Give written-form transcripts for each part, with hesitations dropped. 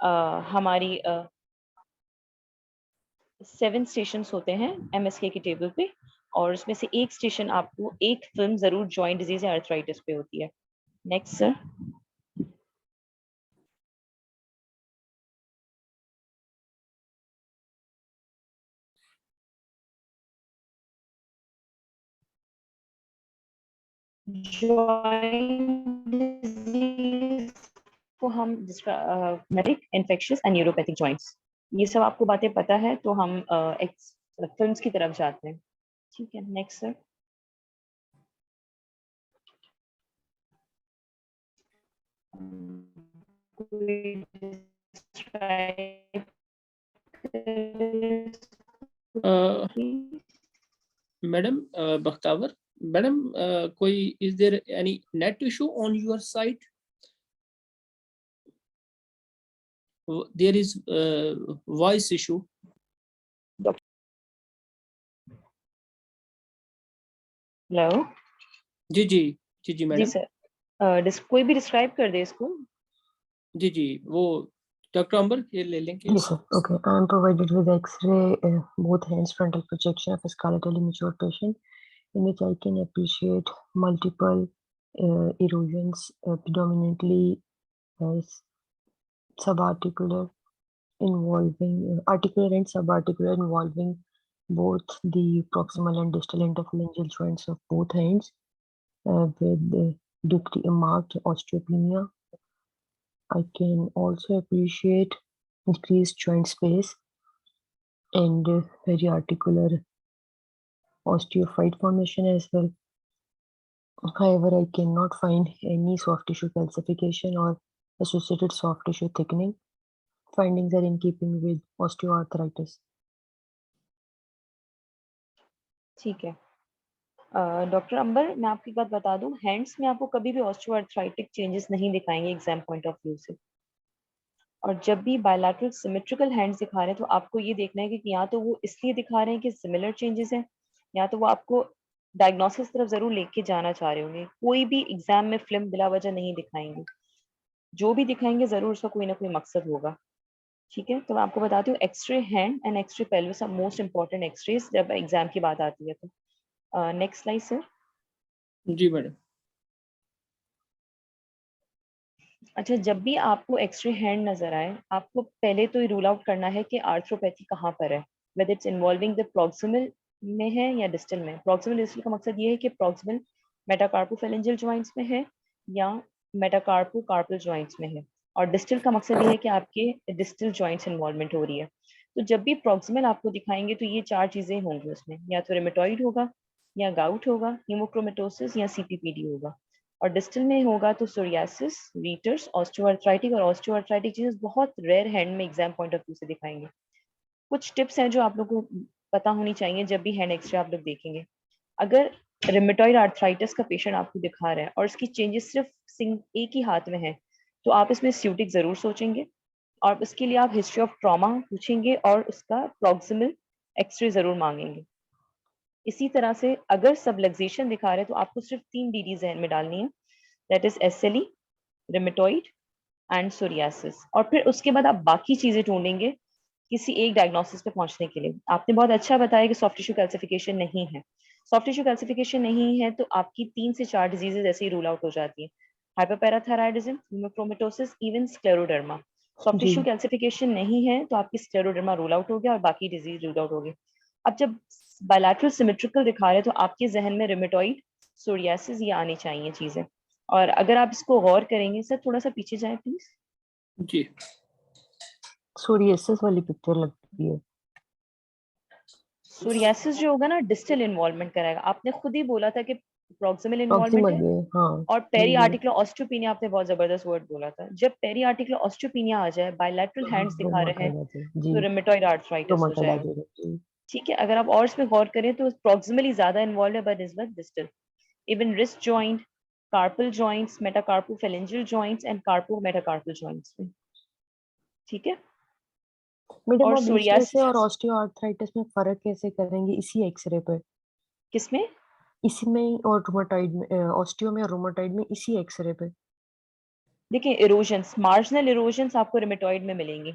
हमारी 7 स्टेशंस होते हैं एमएसके की टेबल पे, और उसमें से एक स्टेशन आपको एक फिल्म ज़रूर जॉइंट डिजीज़ या आर्थराइटिस पे होती है। Next sir. जॉइंट डिजीज़ को हम medic, infectious and neuropathic joints, ये सब आपको बातें पता है, तो हम फिल्म्स की तरफ जाते हैं। ठीक है, next sir. Madam Bakhtawar, madam कोई is there any net issue on your site? There is voice issue. Hello. जी जी जी जी जी मैडम। सर, कोई भी डिस्क्राइब कर दे इसको। जी जी, वो डॉक्टर अंबर ये ले लें Yes, case. sir. Okay, I am provided with X-ray, both hands frontal projection of a skeletally matured patient, in which I can appreciate multiple erosions, predominantly subarticular, involving articular and subarticular, involving both the proximal and distal interphalangeal joints of both hands, with marked osteopenia. I can also appreciate increased joint space and periarticular osteophyte formation as well. However, I cannot find any soft tissue calcification or associated soft tissue thickening. Findings are in keeping with osteoarthritis. ठीक है। Doctor अंबर, मैं आपकी बात बता दूं, hands में आपको कभी भी ऑस्टियोआर्थराइटिक चेंजेस नहीं दिखाएंगे एग्जाम पॉइंट ऑफ व्यू से। और जब भी बायलैटरल सिमेट्रिकल हैंड्स दिखा रहे हैं तो आपको ये देखना है कि या तो वो इसलिए दिखा रहे हैं कि सिमिलर चेंजेस हैं, या तो वो आपको डायग्नोसिस तरफ जरूर लेके जाना चाह रहे होंगे। कोई भी एग्जाम में फिल्म बिला वजह नहीं दिखाएंगे, जो भी दिखाएंगे जरूर उसका कोई ना कोई मकसद होगा। ठीक है, तो मैं आपको बताती हूँ, x-ray hand and x-ray pelvis are most important x-rays जब एग्जाम की बात आती है। तो नेक्स्ट स्लाइड सर। जी मैडम। अच्छा, जब भी आपको एक्सरे हैंड नजर आए, आपको पहले तो रूल आउट करना है कि आर्थ्रोपैथी कहाँ पर है, whether it's involving the proximal में है या डिस्टल में। प्रॉक्सिमल डिस्टल का मकसद ये है कि प्रॉक्सिमल मेटाकार्पोफेरेंजियल जॉइंट्स में है या मेटाकार्पो कार्पल जॉइंट्स में है, और डिस्टल का मकसद ये है कि आपके डिस्टल जॉइंट्स इन्वॉल्वमेंट हो रही है। तो जब भी प्रॉक्सिमल आपको दिखाएंगे तो ये 4 चीजें होंगी उसमें, या तो रेमेटॉइड होगा, या गाउट होगा, हीमोक्रोमेटोसिस या सीपीपीडी होगा। और डिस्टल में होगा तो सोरियासिस, रीटर्स, ऑस्टियोआर्थराइटिक। और ऑस्टियोआर्थराइटिक चीजें बहुत रेयर हैंड में एग्जाम पॉइंट ऑफ व्यू से दिखाएंगे। कुछ टिप्स हैं जो आप लोगों को पता होनी चाहिए जब भी हैंड एक्सरे आप लोग देखेंगे। अगर रिमेटॉइड आर्थराइटिस का पेशेंट आपको दिखा रहा है और उसकी चेंजेस सिर्फ एक ही हाथ में है, तो आप इसमें स्यूटिक जरूर सोचेंगे, और उसके लिए आप हिस्ट्री ऑफ ट्रॉमा पूछेंगे और उसका प्रॉक्सिमल एक्सरे जरूर मांगेंगे। इसी तरह से अगर सबलक्सेशन दिखा रहे हैं तो आपको सिर्फ 3 डीडी जहन में डालनी है, that is SLE, rheumatoid and psoriasis. और फिर उसके बाद आप बाकी चीजें ढूंढेंगे किसी एक डायग्नोसिस पे पहुंचने के लिए। आपने बहुत अच्छा बताया कि सॉफ्ट टिश्यू कैल्सिफिकेशन नहीं है। सॉफ्ट टिश्यू कैल्सिफिकेशन नहीं है तो आपकी 3 से 4 डिजीजेज ऐसे ही रूल आउट हो जाती है, हाइपरपैराथायराइडिज्म, हीमोक्रोमेटोसिस, इवन स्क्लेरोडर्मा। सॉफ्ट जी, टिश्यू कैल्सिफिकेशन नहीं है तो आपकी स्क्लेरोडर्मा रूल आउट हो गया और बाकी डिजीज रूल आउट हो गए। अब जब बायलैटरल सिमेट्रिकल दिखा रहे हैं तो आपके जहन में रिमेटॉइड, सोरियासिस ये आनी चाहिए चीजें। और अगर आप इसको गौर करेंगे, सर थोड़ा सा पीछे जाए प्लीज। जी psoriasis वाली पिक्चर लगती है। सोरियासिस जो होगा ना, डिस्टल इन्वॉल्वमेंट कराएगा। आपने खुद ही बोला था कि प्रॉक्सिमल इन्वॉल्वमेंट प्रॉक्सिमल है, में, हाँ। और पेरी जी, आर्टिकुलर ऑस्टियोपिनिया आपने बहुत जबरदस्त वर्ड बोला था। जब पेरी आर्टिकुलर ऑस्टियोपिनिया आ जाए, बायलैटरल हैंड्स दिखा रहे हैं, रोमाटाइड आते हैं जी, तो रिमेटॉइड आर्थराइटिस हो रोमाटाइड आ जाएगा। जाएगा जी। ठीक है, अगर आप और इसमें गौर करें तो प्रॉक्सिमली ज्यादा इन्वॉल्व है बनिस्बत distal. Even wrist joint, carpal joints, metacarpophalangeal joints and carpometacarpal joints में। ठीक है। मैडम, और अब इसमें से और सोरियासिस ऑस्टियोआर्थराइटिस में फर्क कैसे करेंगे इसी एक्सरे पे? किसमें? इसमें और रूमेटॉइड में, ऑस्टियो में और रूमेटॉइड में इसी एक्सरे पे? देखिए इरोजन्स, मार्जिनल इरोजन्स आपको रिमेटॉइड में मिलेंगी,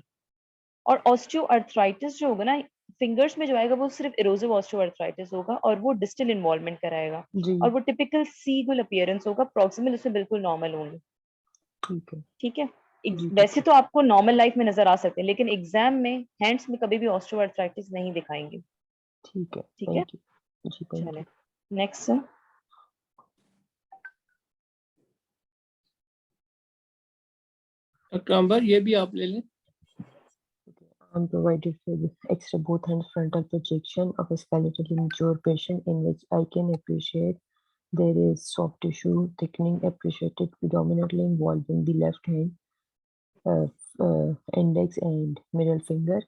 और ऑस्टियोआर्थराइटिस जो होगा ना फिंगर्स में जो आएगा वो सिर्फ इरोसिव ऑस्टियोआर्थराइटिस होगा, और वो डिस्टल इन्वॉल्वमेंट कराएगा, जी और वो टिपिकल सीगुल अपीयरेंस होगा, प्रॉक्सिमल उसमें बिल्कुल नॉर्मल होंगे। ठीक है ठीक है, जी ठीक वैसे है तो आपको नॉर्मल लाइफ में नजर आ सकते हैं, लेकिन एग्जाम में हैंड्स में कभी भी ऑस्टियोआर्थराइटिस नहीं दिखाएंगे। ठीक है ठीक है, थैंक यू जी थैंक चले यू नेक्स्ट सर। डॉक्टर अंबर ये भी आप ले लें। I'm provided with extra both hands frontal projection of a skeletally mature patient in which I can appreciate there is soft tissue thickening appreciated predominantly involving the left hand, uh, index and middle finger.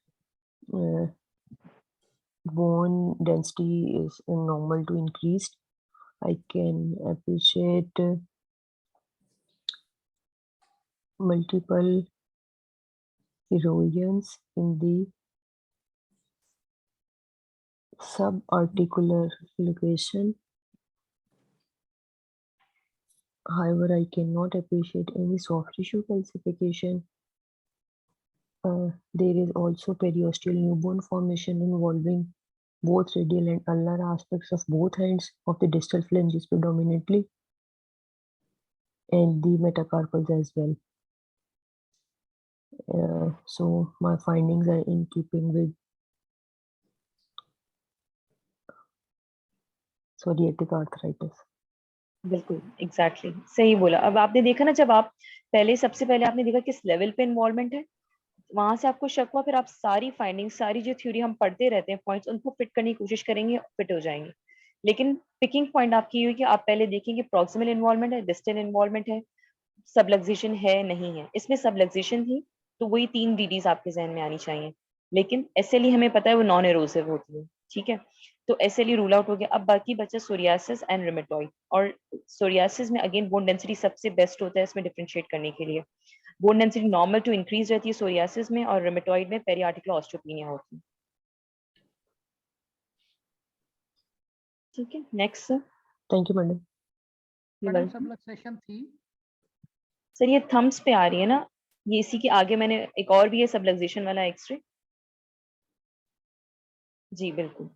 Uh, bone density is normal to increased. I can appreciate multiple erosions in the subarticular location. However, I cannot appreciate any soft tissue calcification. There is also periosteal new bone formation involving both radial and ulnar aspects of both hands of the distal phalanges predominantly, and the metacarpals as well. So my findings are in keeping with psoriatic arthritis. बिल्कुल exactly सही बोला। अब आपने देखा ना, जब आप पहले सबसे पहले आपने देखा किस लेवल पे इन्वॉल्वमेंट है, वहां से आपको शक हुआ, फिर आप सारी फाइंडिंग, सारी जो थ्योरी हम पढ़ते रहते हैं पॉइंट्स, उनको फिट करने की कोशिश करेंगे, फिट हो जाएंगे। लेकिन पिकिंग पॉइंट आपकी ये हुई कि आप पहले देखेंगे प्रॉक्सिमल इन्वॉल्वमेंट है, डिस्टल इन्वॉल्वमेंट है, सबलक्सेशन है नहीं है। इसमें सबलक्सेशन थी तो वही 3 डीडीज आपके जहन में आनी चाहिए, लेकिन एसएलई हमें पता है वो नॉन एरोसिव होती है। ठीक है, तो एसएलई रूल आउट हो गया। अब बाकी बचा सोरियासिस एंड रिमेटॉइड, और सोरियासिस में अगेन बोन डेंसिटी सबसे बेस्ट होता है इसमें डिफरेंशिएट करने के लिए। Bone density normal to increase रहती है सोरियासिस में, और रिमेटॉइड में पेरियार्टिकुलर ऑस्टियोपेनिया होती है। ठीक है, next sir. Thank you, madam. Madam subluxation थी सर ये थम्स पे आ रही है ना, ये इसी के आगे मैंने एक और भी है सबलक्सेशन वाला एक्सरे। जी बिल्कुल।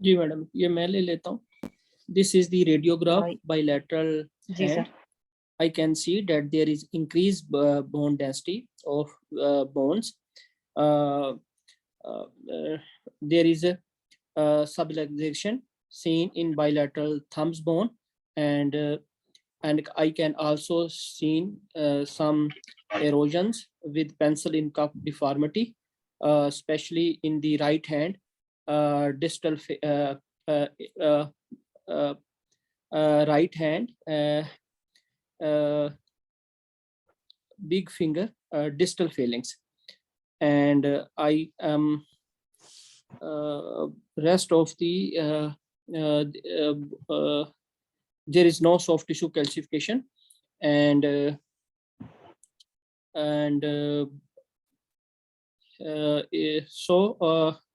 जी मैडम ये मैं ले लेता हूँ। दिस इज द रेडियोग्राफ हाँ, bilateral जी hand. सर। I can see that there is increased bone density of bones. Uh, there is a subluxation seen in bilateral thumbs bone, and I can also see some erosions with pencil in cup deformity, especially in the right hand distal uh, uh, uh, right hand big finger distal phalanx, and I am rest of the uh, there is no soft tissue calcification, and so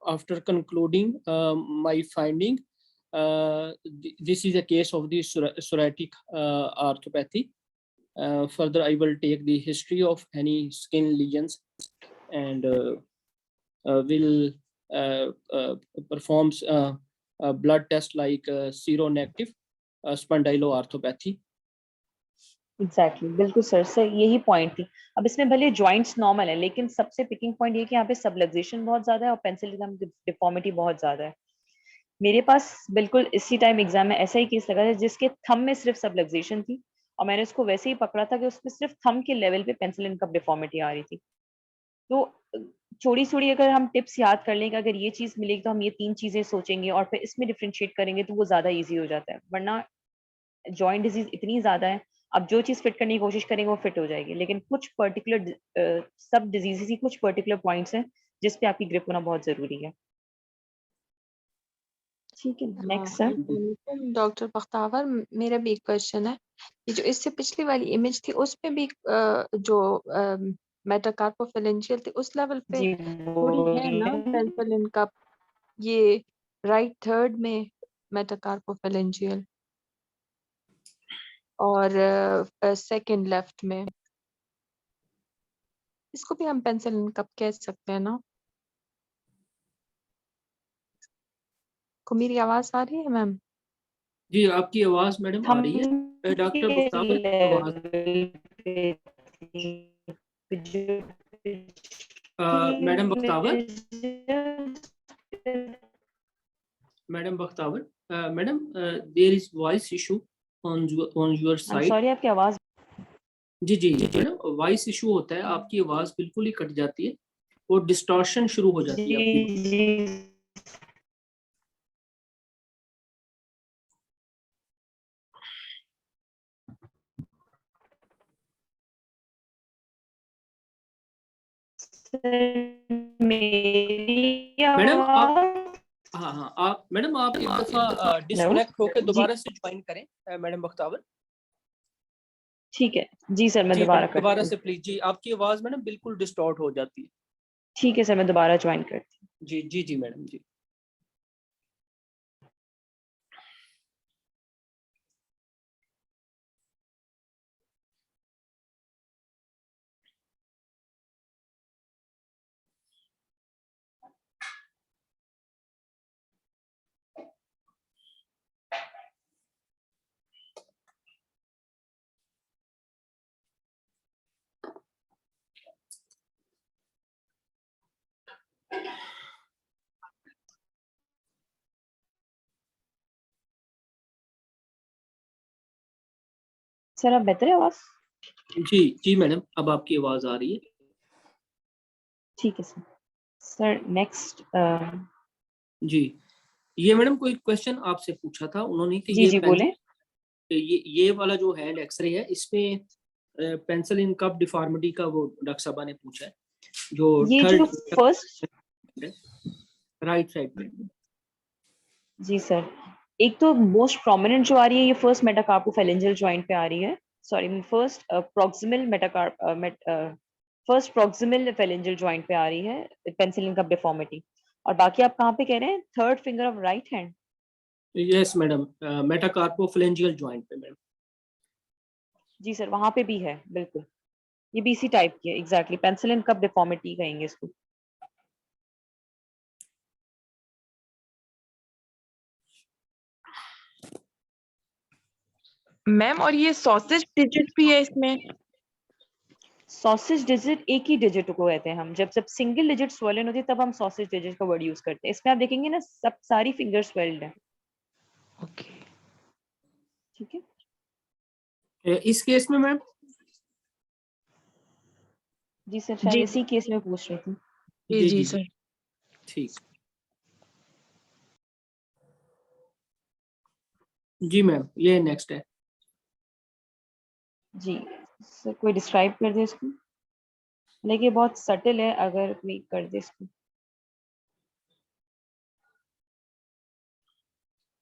after concluding my finding, this is a case of the psoriatic arthropathy. Further, I will take the history of any skin lesions, and will performs a blood test like seronegative spondyloarthropathy. Exactly बिल्कुल sir, sir यही point थी। अब इसमें भले joints normal है, लेकिन सबसे picking point ये कि यहाँ पे सबलक्सेशन बहुत ज्यादा है और पेंसिल डिफॉर्मिटी बहुत ज्यादा है। मेरे पास बिल्कुल इसी टाइम एग्जाम में ऐसा ही केस लगा था जिसके थंब में सिर्फ सबलक्सेशन थी, और मैंने उसको वैसे ही पकड़ा था कि उसमें सिर्फ थंब के लेवल पे पेंसिल इनकप डिफॉर्मिटी आ रही थी। तो थोड़ी थोड़ी अगर हम टिप्स याद कर लें कि अगर ये चीज मिलेगी तो हम ये 3 चीजें सोचेंगे और फिर इसमें डिफ्रेंशिएट करेंगे, तो वो ज्यादा ईजी हो जाता है। वरना जॉइंट डिजीज इतनी ज्यादा है, आप जो चीज फिट करने की कोशिश करेंगे वो फिट हो जाएगी, लेकिन कुछ पर्टिकुलर सब डिजीजेस की कुछ पर्टिकुलर पॉइंट्स हैं जिस पे आपकी ग्रिप होना बहुत जरूरी है। ठीक है, नेक्स्ट सर। डॉक्टर बख्तावर, मेरा भी एक क्वेश्चन है। ये जो इससे पिछली वाली इमेज थी उसमें भी जो मेटाकार्पोफेरेंशियल थी उस लेवल पे जी थोड़ी है ना पेंसिल इनकप, ये राइट थर्ड में मेटाकार्पोफेरेंजियल और सेकंड लेफ्ट में इसको भी हम पेंसिलिन कप कह सकते हैं ना? को मेरी आवाज आ रही है मैम? जी, आपकी आवाज मैडम आ रही है। डॉक्टर बख्तावर की आवाज madam Bakhtawar, madam there is voice issue on your I'm side. sorry, आपकी आवाज जी जी जी मैडम, वॉइस इशू होता है, आपकी आवाज बिल्कुल ही कट जाती है और डिस्टॉर्शन शुरू हो जाती है आपकी। जी मेरी मैडम आप, आवाज हाँ आप मैडम आप एक दफा हेलो डिस्कनेक्ट होकर जी दोबारा से ज्वाइन करें मैडम बख्तावर। ठीक है जी सर, मैं जी दोबारा मैडम करती दोबारा हूँ। से प्लीज। जी आपकी आवाज मैडम बिल्कुल डिस्टॉर्ट हो जाती है। ठीक है सर, मैं दोबारा ज्वाइन करती हूँ। जी जी जी मैडम जी। सर अब बेहतर है आवाज? जी जी मैडम, अब आपकी आवाज आ रही है। ठीक है सर। सर नेक्स्ट जी, ये मैडम कोई क्वेश्चन आपसे पूछा था उन्होंने कि जी ये जी बोले। ये वाला जो हैंड एक्सरे है इसमें पेंसिल इन कप डिफॉर्मिटी का वो डॉक्टर साहबा ने पूछा है, जो ये जो थर्ड फर्स्ट राइट साइड पे। जी सर, एक तो मोस्ट प्रोमिनेंट जो आ रही है ये फर्स्ट मेटाकार्पोफेरेंजियल जॉइंट पे आ रही है। Sorry, first proximal first proximal pharyngeal joint पे आ रही है पेंसिलिन कप डिफॉर्मिटी। और बाकी आप कहाँ पे कह रहे हैं? Third finger of right hand. Yes madam, metacarpophalangeal joint पे मैडम। जी सर, वहां पे भी है बिल्कुल। ये भी इसी टाइप की है एग्जैक्टली, पेंसिलिन कप डिफॉर्मिटी कहेंगे इसको। मैम और ये सॉसेज डिजिट भी है इसमें? सॉसेज डिजिट एक ही डिजिट को कहते हैं हम। जब जब सिंगल डिजिट स्वेलन होती है तब हम सॉसेज डिजिट का वर्ड यूज करते हैं। इसमें आप देखेंगे ना, सब सारी फिंगर स्वेल्ड है। ओके ठीक है इस केस में मैम, जी सर, शायद जी इसी केस में पूछ रही थी। जी जी जी जी सर। ठीक। जी मैम, ये नेक्स्ट है। जी सर, कोई डिस्क्राइब कर दे इसको, लेकिन ये बहुत सटल है, अगर कोई कर दे इसको।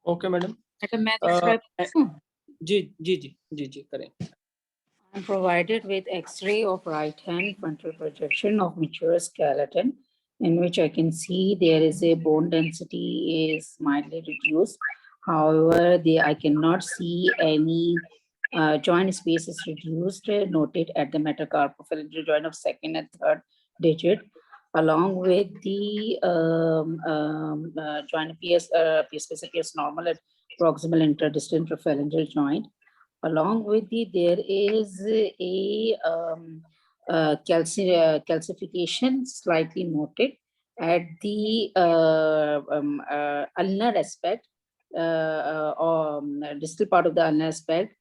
Okay madam. Madam, may I describe? जी जी जी जी जी करें। I'm provided with X-ray of right hand frontal projection of mature skeleton, in which I can see there is a bone density is mildly reduced. However, I cannot see any joint space is reduced, noted at the metacarpophalangeal joint of second and third digit, along with the joint PS space appears normal at proximal interdistal phalangeal joint. Along with there is a calcification slightly noted at the ulnar aspect, distal part of the ulnar aspect,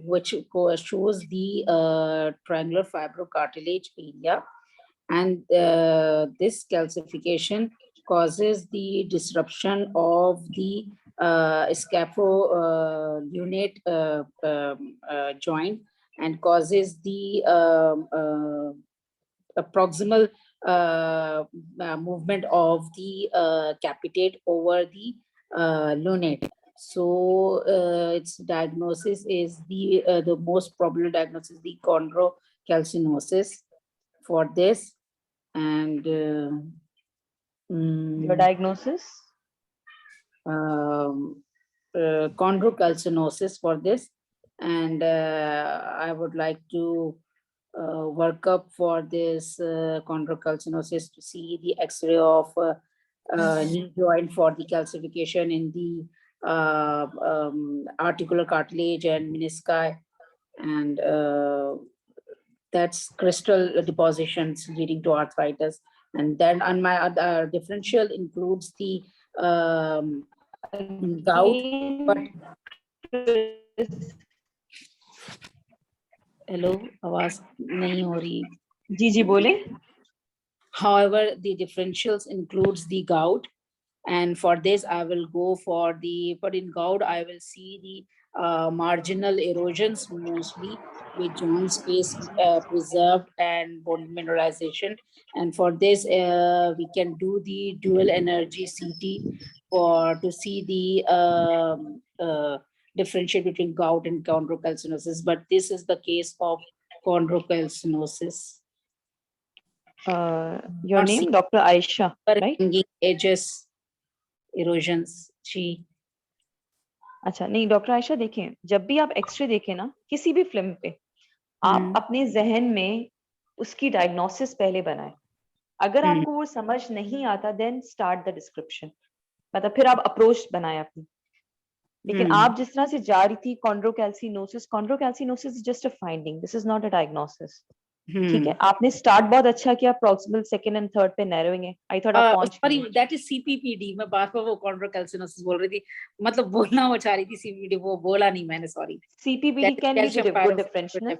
which shows the triangular fibrocartilage area, and this calcification causes the disruption of the scapholunate joint and causes the proximal movement of the capitate over the lunate. So its diagnosis is the most probable diagnosis, the chondrocalcinosis for this. And Your diagnosis? chondrocalcinosis for this, and I would like to work up for this chondrocalcinosis to see the X-ray of knee joint for the calcification in the articular cartilage and menisci, and that's crystal depositions leading to arthritis. And then on my other differential includes the gout, but hello, आवाज नहीं हो रही. जी जी बोले. However, the differentials includes the gout, and for this I will go for the, but in gout I will see the marginal erosions mostly with joint space preserved and bone mineralization. And for this we can do the dual energy CT for to see the differentiate between gout and chondrocalcinosis, but this is the case of chondrocalcinosis. Your Not name, see- Dr. Aisha, right? Hanging edges, erosions. जी. अच्छा नहीं doctor Ayesha देखें, जब भी आप x ray देखें ना किसी भी फिल्म पे, आप अपने जहन में उसकी डायग्नोसिस पहले बनाएं. अगर आपको वो समझ नहीं आता, देन स्टार्ट द डिस्क्रिप्शन, मतलब फिर आप अप्रोच बनाएं अपनी. लेकिन आप जिस तरह से जा रही थी chondrocalcinosis is just a finding, this is not a diagnosis. ठीक है, आपने स्टार्ट बहुत अच्छा किया, प्रॉक्सिमल सेकंड एंड थर्ड पे नैरोइंग है. आई थॉट आप पहुंच सॉरी, दैट इज सीपीपीडी. मैं बार बार वो chondrocalcinosis बोल रही थी, मतलब बोलना वो चाह रही थी सीपीपीडी, वो बोला नहीं मैंने, sorry. CPPD can be good differential.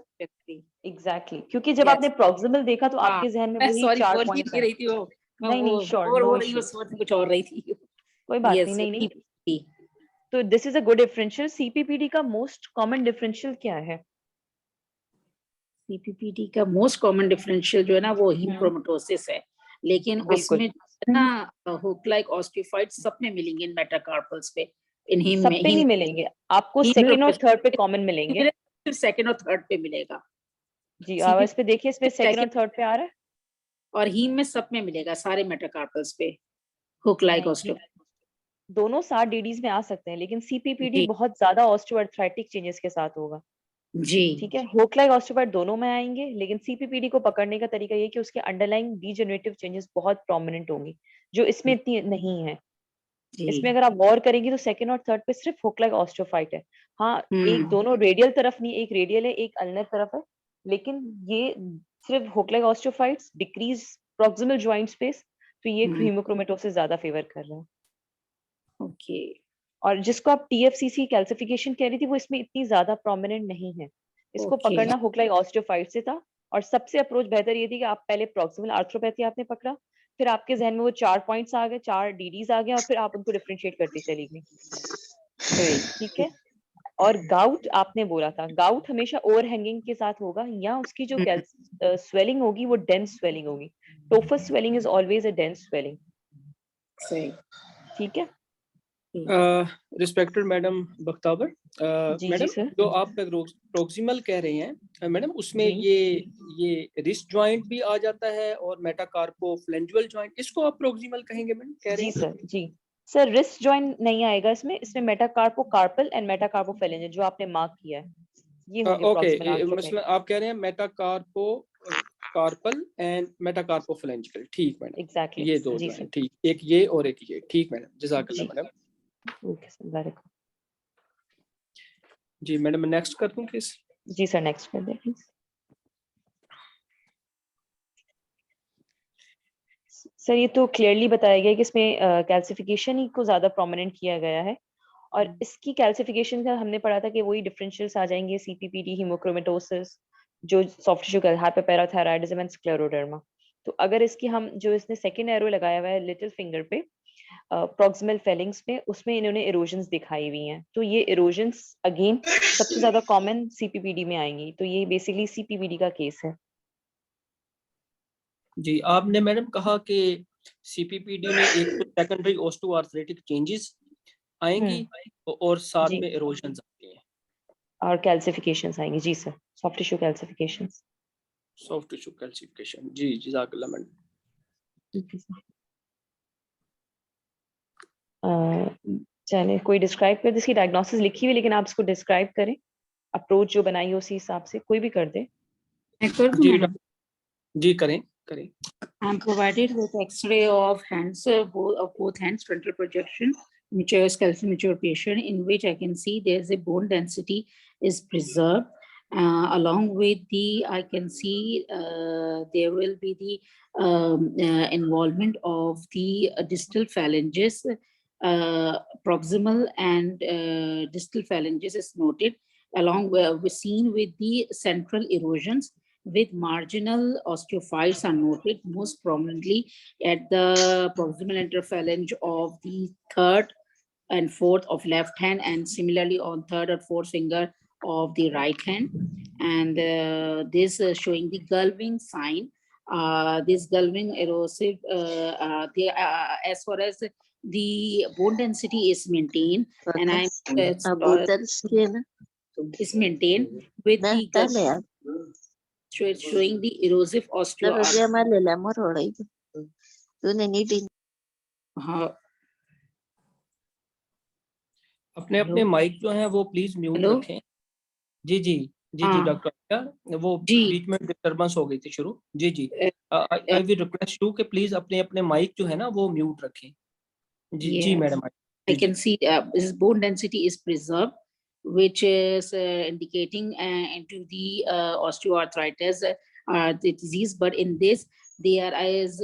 Exactly, क्योंकि जब आपने प्रॉक्सिमल देखा तो आपके जहन में वही सॉरी 4 बोल पॉइंट्स नहीं रही थी वो. नहीं श्योर, बोल नो रही इशू, वो सोच कुछ और रही थी. कोई बात नहीं. नहीं तो this is a good differential. CPPD का मोस्ट कॉमन डिफरेंशियल क्या है? सीपीपीडी का मोस्ट कॉमन डिफरेंशियल जो है ना वो हीमक्रोमेटोसिस है, लेकिन उसमें ना हुक लाइक ऑस्टियोफाइट्स सब में मिलेंगे इन मेटाकार्पल्स पे. इन हीम सब में पे नहीं मिलेंगे आपको, सेकंड और थर्ड पे कॉमन मिलेंगे. सिर्फ सेकंड और थर्ड पे मिलेगा जी. और इस पे देखिए, इसमें सेकंड और थर्ड पे आ रहा है, और हीम में सब में मिलेगा, सारे मेटाकार्पल्स पे हुक लाइक ऑस्टियो. दोनों 7 डीडीज में आ सकते हैं, लेकिन सीपीपीडी बहुत ज्यादा ऑस्टियोआर्थराइटिक चेंजेस के साथ होगा. जी. ठीक है, हुक लाइक ऑस्टियोपाइट दोनों में आएंगे, लेकिन सीपीपीडी को पकड़ने का तरीका ये कि उसके अंडरलाइंग डीजेनरेटिव चेंजेस बहुत प्रोमिनेंट होंगी, जो इसमें इतनी नहीं है. इसमें अगर आप गौर करेंगे तो सेकंड और थर्ड पे सिर्फ हुक लाइक ऑस्टियोफाइट है. हाँ, एक दोनों रेडियल तरफ नहीं, एक रेडियल है एक अल्नर तरफ है, लेकिन ये सिर्फ hook like osteophytes decrease proximal joint space, तो ये हीमोक्रोमेटोसिस ज्यादा फेवर कर रहा है. ओके. और जिसको आप टीएफसीसी कैल्सिफिकेशन कह रही थी, वो इसमें इतनी ज्यादा प्रोमिनेंट नहीं है. इसको पकड़ना हुक लाइक ऑस्टियोफाइट से था, और सबसे अप्रोच बेहतर ये थी कि आप पहले प्रॉक्सिमल आर्थ्रोपैथी आपने पकड़ा, फिर आपके जहन में वो 4 पॉइंट्स आ गए, 4 डीडीज आ गए, और फिर आप उनको डिफरेंशिएट करती चली गई. ठीक है. और गाउट आपने बोला था, गाउट हमेशा ओवरहैंगिंग के साथ होगा, या उसकी जो स्वेलिंग होगी वो डेंस स्वेलिंग होगी. Tophus swelling is always a dense swelling. ठीक है. Respected madam Bakhtawar, madam sir. जो आप प्रोक्सिमल कह रहे हैं मैडम, उसमें ये रिस्ट जॉइंट भी आ जाता है और मेटाकार्पोफ्लेंजुअल जॉइंट, इसको आप प्रोक्सिमल कहेंगे मैडम, कह रहे हैं? जी सर, रिस्ट जॉइंट नहीं आएगा इसमें. इसमें मेटाकार्पोकार्पल एंड मेटाकार्पोफेलेंजियल जो आपने मार्क किया है, ये होंगे प्रॉक्सिमल आर्थ्रोपैथी. मतलब आप कह रहे हैं मेटाकार्पोकार्पल एंड मेटाकार्पोफ्लेंजियल. ठीक मैडम, एग्जैक्टली. ये दो जो हैं. ठीक, एक ये और एक ये. ठीक मैडम, जज़ाकल्लाह मैडम. Okay sir, welcome. जी मैडम, नेक्स्ट कर दूं प्लीज? जी सर, नेक्स्ट कर दें प्लीज. सर, ये तो क्लियरली बताया गया है कि इसमें कैल्सिफिकेशन ही को ज्यादा प्रोमिनेंट किया गया है, और इसकी कैल्सिफिकेशन का हमने पढ़ा था कि वही डिफरेंशियल्स आ जाएंगे, सीपीपीडी, हीमोक्रोमेटोसिस, जो सॉफ्ट टिश्यू का हाइपरपैराथायराइडिज्म एंड स्क्लेरोडर्मा. तो अगर इसकी हम जो इसने सेकंड एरो लगाया हुआ है लिटिल फिंगर पे प्रॉक्सिमल फेलिंग्स में, उसमें इन्होंने इरोजन्स दिखाई हुई हैं. तो ये इरोजन्स अगेन सबसे ज्यादा कॉमन सीपीपीडी में आएंगी. तो ये बेसिकली सीपीपीडी का केस है. जी, आपने मैडम कहा कि सीपीपीडी में एक तो सेकेंडरी ऑस्टियोआर्थराइटिक चेंजेस आएंगी और साथ में इरोजन्स आती हैं और कैल्सिफिकेशंस आएंगी. जी sir, soft tissue calcifications. Soft tissue calcification. जी, जज़ाकल्लाह मैडम. चले कोई डिस्क्राइब कर दे, इसकी डायग्नोसिस लिखी हुई लेकिन आप इसको डिस्क्राइब करें, अप्रोच जो बनाई है उसी हिसाब से कोई भी कर दे। मैं कर दूं जी मैडम? जी करें करें। I'm provided with X-ray of hands, of both hands, frontal projection, mature skeletal mature patient, in which I can see there's a bone density is preserved. Along with the, I can see there will be the involvement of the distal phalanges, proximal and distal phalanges is noted, along with seen with the central erosions, with marginal osteophytes are noted most prominently at the proximal interphalange of the third and fourth of left hand, and similarly on third or fourth finger of the right hand. And this showing the gulving sign. This gulving erosive, as far as the bone density is maintained, and I'm is maintained with the showing the erosive osteoarthritis. अपने अपने mic जो है वो please mute Hello? रखें। जी जी जी जी हाँ। Doctor, वो जी। बीच में डिस्टरबेंस हो गई थी शुरू। जी जी, Uh, I will request you कि प्लीज अपने अपने माइक जो है ना वो म्यूट रखें। जी जी Yes, madam. I can see this bone density is preserved, which is indicating into the osteoarthritis, the disease. But in this, there is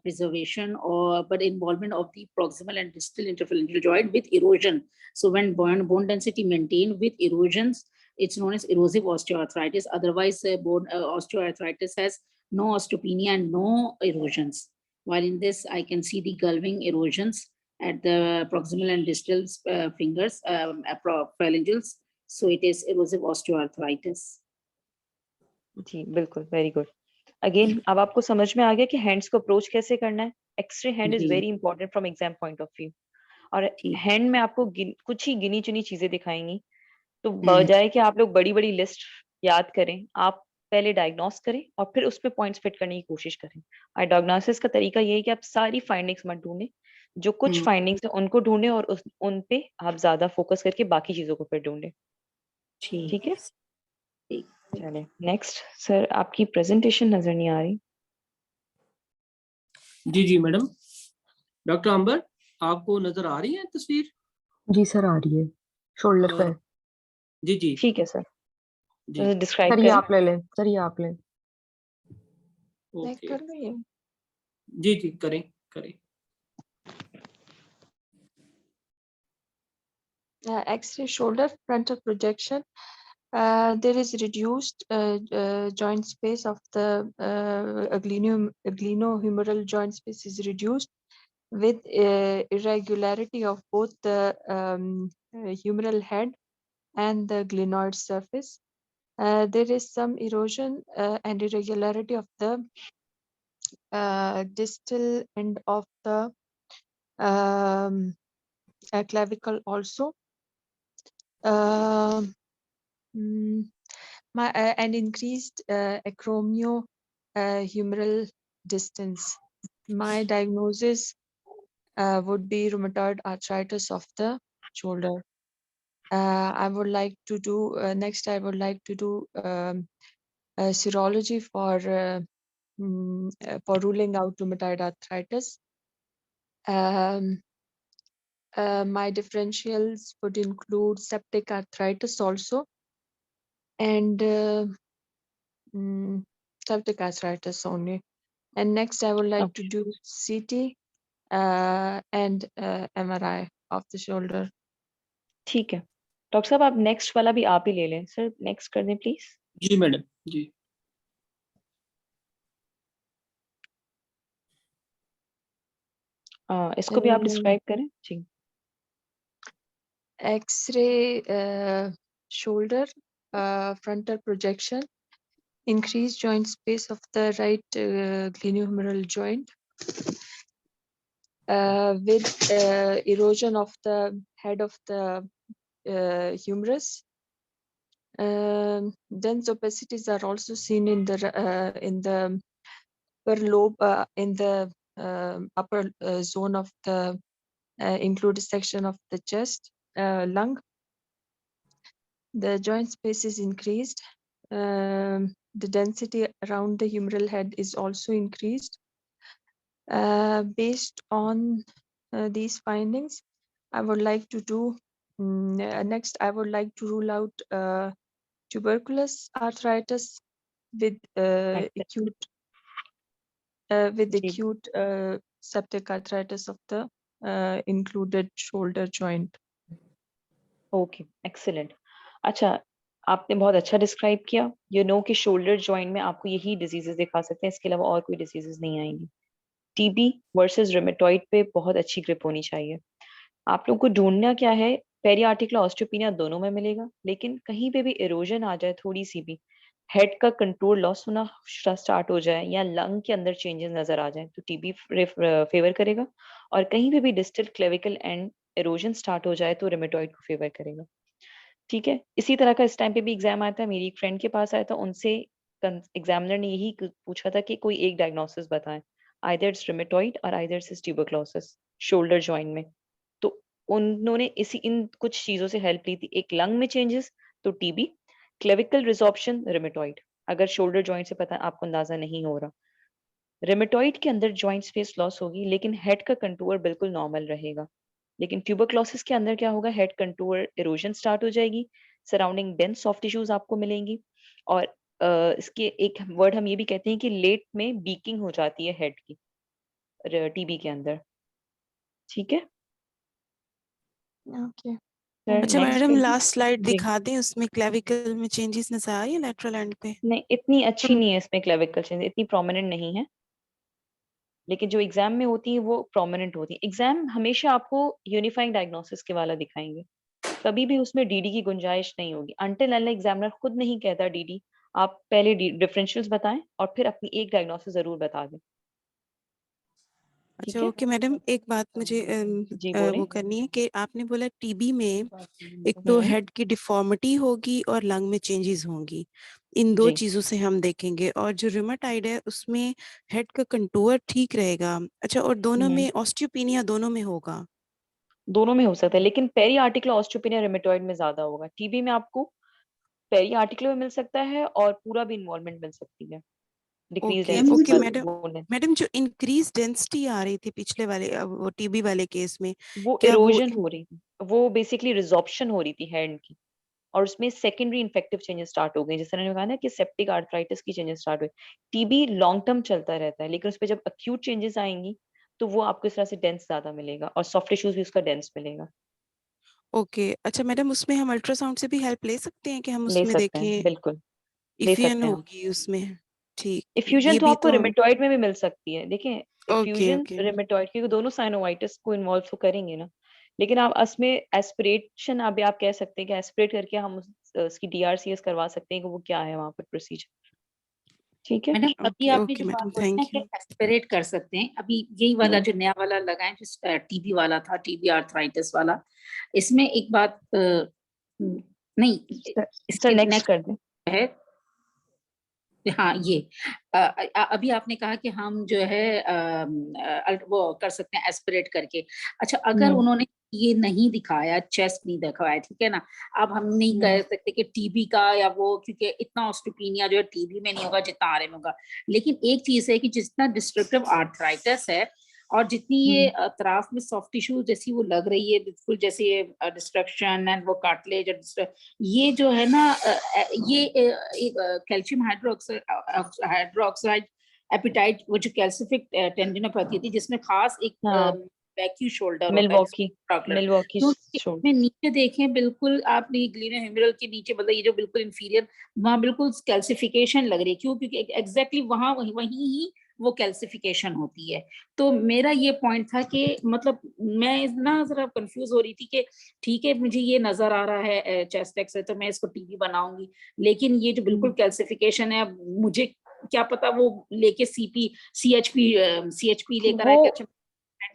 preservation or but involvement of the proximal and distal interphalangeal joint with erosion. So when bone density maintained with erosions, it's known as erosive osteoarthritis. Otherwise, bone osteoarthritis has no osteopenia and no erosions. While in this, I can see the gulving erosions at the proximal and distal fingers, phalangeals. So it is erosive osteoarthritis. जी बिल्कुल, very good. Again अब आपको समझ में आ गया कि hands को approach कैसे करना है। एक्सरे हैंड इज जी। Very important from exam point of view. और ठीक। हैंड में आपको कुछ ही गिनी चुनी चीजें दिखाएंगी, तो हम्म। बजाय कि आप लोग बड़ी बड़ी लिस्ट याद करें, आप पहले डायग्नोस करें और फिर उस पे पॉइंट्स फिट करने की कोशिश करें। और डायग्नोसिस का तरीका ये है कि आप सारी फाइंडिंग्स मत ढूंढें, जो कुछ फाइंडिंग्स है उनको ढूंढें और उन पे आप ज्यादा फोकस करके बाकी चीजों को फिर ढूंढें। ठीक है, चलिए नेक्स्ट। सर आपकी प्रेजेंटेशन नजर नहीं आ रही। जी जी मैडम। डॉक्टर अंबर, आपको नजर आ रही है तस्वीर? जी सर आ रही है, शोल्डर पे। जी जी ठीक है सर, जी डिस्क्राइब सर ये करें। आप ले लें, सर ये आप लें। मैं ओके। कर लूं ये? जी जी करें करें। X-ray shoulder frontal projection. There is reduced joint space of the glenohumeral joint space is reduced with irregularity of both the humeral head and the glenoid surface. There is some erosion and irregularity of the distal end of the clavicle also. And increased acromio-humeral distance. My diagnosis would be rheumatoid arthritis of the shoulder. I would like to do next. I would like to do serology for ruling out rheumatoid arthritis. My differentials would include septic arthritis also, and septic arthritis only. And next, I would like to do CT and MRI of the shoulder. ठीक है doctor साहब, आप next वाला भी आप ही ले लें। Sir next कर दें प्लीज। जी मैडम जी। इसको भी आप डिस्क्राइब करें जी। X-ray shoulder frontal projection, increased joint space of the right glenohumeral joint with erosion of the head of the humerus. Dense opacities are also seen in the upper lobe in the upper zone of the include a section of the chest, lung. The joint space is increased. The density around the humeral head is also increased. Based on these findings, I would like to do next. I would like to rule out tuberculous arthritis with acute जी। acute septic arthritis of the included shoulder joint. Okay, excellent. अच्छा, आपने बहुत अच्छा describe किया। You know कि shoulder joint में आपको यही डिजीजेस दिखा सकते हैं, इसके अलावा और कोई डिजीजेस नहीं आएंगी। टीबी वर्सेस रूमेटॉइड पे बहुत अच्छी ग्रिप होनी चाहिए। आप लोग को ढूंढना क्या है, पेरियार्टिकुलर ऑस्टियोपेनिया दोनों में मिलेगा, लेकिन कहीं पे भी इरोजन आ जाए थोड़ी सी भी, हेड का कंट्रोल लॉस होना स्टार्ट हो जाए या लंग के अंदर चेंजेस नजर आ जाए तो टीबी फेवर करेगा, और कहीं पे भी distal clavicle and erosion start हो जाए तो रूमेटॉइड को फेवर करेगा। ठीक है, इसी तरह का इस टाइम पे भी एग्जाम आता है। मेरी एक फ्रेंड के पास आया था, उनसे एग्जामिनर ने यही पूछा था कि कोई एक डायग्नोसिस बताएं, आइदर इट्स रूमेटॉइड और either it's tuberculosis shoulder joint में। तो उन्होंने इन कुछ चीजों से हेल्प ली थी, एक लंग में चेंजेस तो टीबी, क्लेविकल रिजॉर्प्शन रूमेटॉइड। अगर शोल्डर जॉइंट से पता आपको अंदाजा नहीं हो रहा, रूमेटॉइड के अंदर जॉइंट स्पेस लॉस होगी लेकिन हेड का कंटूर बिल्कुल नॉर्मल रहेगा। लेकिन ट्यूबरक्लोसिस के अंदर क्या होगा, हेड कंटूर इरोजन स्टार्ट हो जाएगी, सराउंडिंग डेंस सॉफ्ट टिश्यूज आपको मिलेंगी, और इसके एक वर्ड हम ये भी कहते हैं कि लेट में बीकिंग हो जाती है हेड की टीबी के अंदर। ठीक है Okay. सर, अच्छा नेक्स्ट मैडम, करिए। लास्ट स्लाइड जी, दिखा दें, उसमें क्लेविकल में चेंजेस नजर आ रही है लेटरल एंड पे। नहीं इतनी अच्छी नहीं है इसमें, क्लेविकल चेंज इतनी प्रोमिनेंट नहीं है, लेकिन जो एग्जाम में होती है वो प्रोमिनेंट होती है। एग्जाम हमेशा आपको यूनिफाइंग डायग्नोसिस के वाला दिखाएंगे, कभी भी उसमें डीडी की गुंजाइश नहीं होगी अनटिल अनलेस एग्जामिनर खुद नहीं कहता डीडी। आप पहले डिफरेंशियल्स बताएं और फिर अपनी एक डायग्नोसिस जरूर बता दें। ठीक अच्छा है ओके मैडम, एक बात मुझे जी, बोलें। वो करनी है कि आपने बोला टीबी में एक तो हम्म, हेड की डिफॉर्मिटी होगी और लंग में चेंजेस होंगी, इन दो जी चीजों से हम देखेंगे। और जो रूमेटाइड है उसमें हेड का कंटूर ठीक रहेगा। अच्छा, और दोनों हम्म में ऑस्टियोपेनिया दोनों में होगा? दोनों में हो सकता है, लेकिन पेरी आर्टिकुलर ऑस्टियोपेनिया रूमेटॉइड में ज्यादा होगा। टीबी में आपको पेरी आर्टिकुलर में मिल सकता है और पूरा भी इन्वॉल्वमेंट मिल सकती है, decrease okay density okay madam. Bone. Madam, जो इंक्रीज डेंसिटी आ रही थी पिछले वाले वो टीबी वाले केस में, वो क्या वो इरोजन हो रही थी, वो बेसिकली रिजॉर्प्शन हो रही थी हैंड की, और उसमें सेकेंडरी इन्फेक्टिव चेंजेस स्टार्ट हो गए। जैसे मैंने कहा ना कि सेप्टिक आर्थराइटिस की चेंजेस स्टार्ट हुए। टीबी लॉन्ग टर्म चलता रहता है, लेकिन उस पर जब अक्यूट चेंजेस आएंगी तो वो आपको इस तरह से डेंस ज्यादा मिलेगा और सॉफ्ट टिश्यूज भी उसका डेंस मिलेगा। ओके? अच्छा मैडम, उसमें हम अल्ट्रासाउंड से भी हेल्प ले सकते हैं कि हम ले उसमें सकते हैं, देखें बिल्कुल ले इफियन सकते हैं आप। होगी उसमें? ठीक, इफ्यूजन ये तो भी आपको तो हम। रिमेटॉइड में भी मिल सकती है। देखें, ओके इफ्यूजन ओके रिमेटॉइड, क्योंकि दोनों साइनोवाइटिस को इन्वॉल्व तो करेंगे ना। लेकिन आप इसमें एस्पिरेशन, अभी आप कह सकते हैं कि एस्पिरेट करके हम उसकी डीआरसीएस करवा सकते हैं कि वो क्या है वहाँ पर प्रोसीजर। ठीक है मैडम अभी ओके आपने ओके जो बात मैडम, बोली ना थैंक कि यू। एस्पिरेट कर सकते हैं, अभी यही वाला जो नया वाला लगा है जो टीबी वाला था, टीबी आर्थराइटिस वाला, इसमें एक बात नहीं, सर इसके नेक्स्ट नेक्स्ट कर दें। है। हाँ ये अभी आपने कहा कि हम जो है वो कर सकते हैं एस्पिरेट करके। अच्छा, अगर हम्म उन्होंने ये नहीं दिखाया, चेस्ट नहीं दिखाया, ठीक है ना, अब हम नहीं कह सकते कि टीबी का या वो, क्योंकि इतना ऑस्टियोपेनिया जो है टीबी में नहीं होगा जितना आरए में होगा। लेकिन एक चीज है कि जितना डिस्ट्रक्टिव आर्थराइटिस है और जितनी ये अतराफ में सॉफ्ट टिश्यू जैसी वो लग रही है, बिल्कुल जैसे ये डिस्ट्रक्शन एंड वो कार्टिलेज, ये जो है ना ये कैल्शियम हाइड्रोक्साइड एपिटाइट, वो जो कैल्सिफिक टेंडिनोपैथी थी जिसमें खास एक हाँ, वैक्यू शोल्डर होता है मिलवॉकी जिसमें मिलवॉकी तो शोल्डर। में नीचे देखें, बिल्कुल आपने ग्लीनोहेमिरल के नीचे, मतलब ये जो बिल्कुल इंफीरियर, वहां बिल्कुल कैल्सिफिकेशन लग रही है। क्यों? क्योंकि एग्जैक्टली वहां वहीं ही वो कैल्सिफिकेशन होती है। तो मेरा ये पॉइंट था कि मतलब मैं ना जरा कंफ्यूज हो रही थी कि ठीक है मुझे ये नजर आ रहा है चेस्ट एक्स तो मैं इसको टीबी बनाऊंगी, लेकिन ये जो बिल्कुल कैल्सिफिकेशन है, मुझे क्या पता वो लेके सीएचपी लेकर वो आए कि अच्छा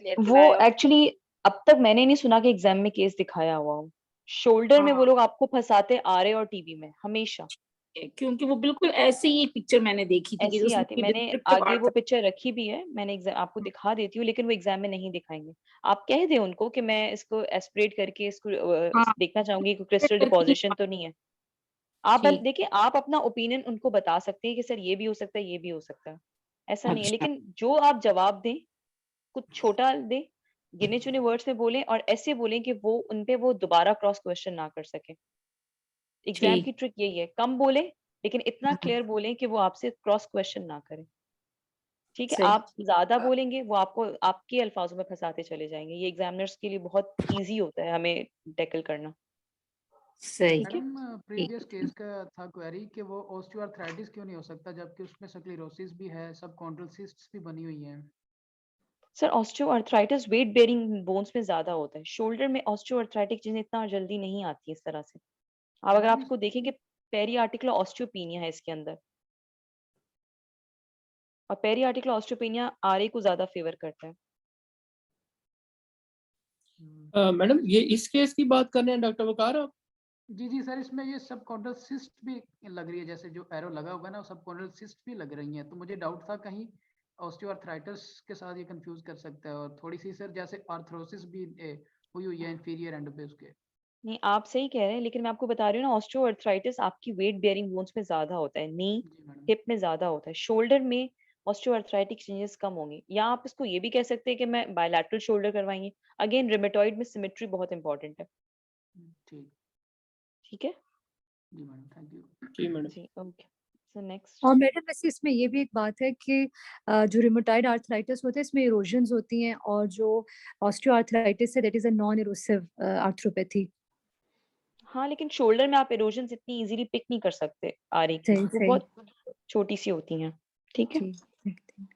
लेकर वो आए और एक्चुअली अब तक मैंने नहीं सुना कि एग्जाम में केस दिखाया हुआ हो। शोल्डर में वो हाँ लोग आपको फंसाते आरए और टीबी में हमेशा। क्योंकि वो बिल्कुल ऐसे ही पिक्चर मैंने देखी थी कि ऐसी उसमें आती, ये मैंने descriptive आगे art वो था। पिक्चर रखी भी है, मैंने आपको दिखा देती हूँ, लेकिन वो एग्जाम में नहीं दिखाएंगे। आप कह दें उनको कि मैं इसको एस्पिरेट करके इसको हाँ, देखना चाहूंगी कि क्रिस्टल करके डिपोजिशन तो नहीं है। आप बस ठीक। देखिए, आप अपना ओपिनियन उनको बता सकते हैं कि सर ये भी हो सकता है, ये भी हो सकता है, ऐसा नहीं है। अच्छा, लेकिन जो आप जवाब दें, कुछ छोटा दें, गिने चुने वर्ड्स में बोलें, और ऐसे बोलें कि वो उनपे वो दोबारा क्रॉस क्वेश्चन ना कर सके। एग्जाम ठीक। की ट्रिक यही है, कम बोले लेकिन इतना हाँ, क्लियर बोलें कि वो आपसे क्रॉस क्वेश्चन ना करें। ठीक है, सही। आप ज्यादा बोलेंगे, वो आपको आपके अल्फाजों में फंसाते चले जाएंगे। ये एग्जामिनर्स के लिए बहुत इजी होता है हमें टैकल करना। सही। ठीक है, मैडम प्रीवियस केस का था क्वेरी कि वो ऑस्टियोआर्थराइटिस क्यों नहीं हो सकता, जबकि उसमें स्क्लेरोसिस भी है, सबकॉन्ड्रल सिस्ट्स भी बनी हुई हैं। Sir osteoarthritis weight bearing bones में ज्यादा होता है। शोल्डर में ऑस्टियोआर्थराइटिक चीजें इतना जल्दी नहीं आती इस तरह से। आप अगर मैम आपको देखेंगे, पेरी आर्टिकुलर ऑस्टियोपीनिया है इसके अंदर, और पेरी आर्टिकुलर ऑस्टियोपीनिया आरए को ज्यादा फेवर करता है। मैडम ये इस केस की बात कर रहे हैं डॉक्टर वकार आप? जी जी सर, इसमें ये सबकॉन्ड्रल सिस्ट भी लग रही है, जैसे जो एरो लगा हुआ है ना, सबकॉन्ड्रल सिस्ट भी लग रही हैं, तो मुझे डाउट था कहीं ऑस्टियोआर्थराइटिस के साथ ये कंफ्यूज कर सकता है। और थोड़ी सी सर जैसे आर्थरोसिस भी हुई हुई है इंफीरियर एंड पे उसके। नहीं, आप सही कह रहे हैं, लेकिन मैं आपको बता रही हूँ ना, ऑस्टियोआर्थराइटिस आपकी वेट बेयरिंग बोन्स में ज्यादा होता है, नी जी मैडम। हिप में ज्यादा होता है। शोल्डर में ऑस्टियोआर्थराइटिक चेंजेस कम होंगे। या आप इसको ये भी कह सकते हैं कि मैं बायलैटरल शोल्डर करवाएंगे। अगेन रिमेटॉइड में सिमेट्री बहुत इंपॉर्टेंट है। ठीक। ठीक है जी मैडम, थैंक यू। जी मैडम। जी, ओके। So next. और मैडम वैसे इसमें ये भी एक बात है कि जो रिमोटाइड आर्थराइटिस होता है इसमें इरोजन्स होती हैं, और जो ऑस्टियोआर्थराइटिस है that is a non erosive arthropathy. हाँ, लेकिन शोल्डर में आप इरोजन इतनी इजीली पिक नहीं कर सकते आरए की, सही वो सही। बहुत छोटी सी होती हैं। ठीक है, ठीक।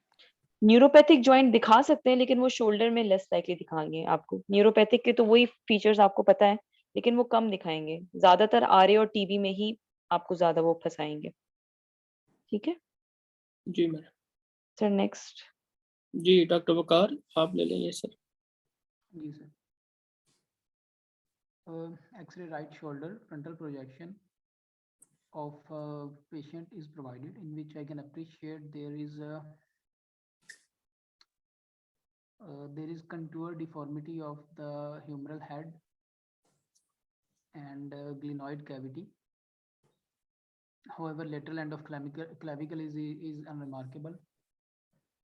न्यूरोपैथिक जॉइंट दिखा सकते हैं, लेकिन वो शोल्डर में लेस लाइकली दिखाएंगे आपको। न्यूरोपैथिक के तो वही फीचर्स आपको पता है, लेकिन वो कम दिखाएंगे। ज्यादातर आरए और टीबी में ही आपको ज्यादा वो फंसाएंगे। ठीक है जी मैडम। Sir, next. जी डॉक्टर वकार आप ले लेंगे सर। जी sir. X-ray right shoulder frontal projection of patient is provided, in which I can appreciate there is contour deformity of the humeral head and glenoid cavity. However, lateral end of clavicle is unremarkable.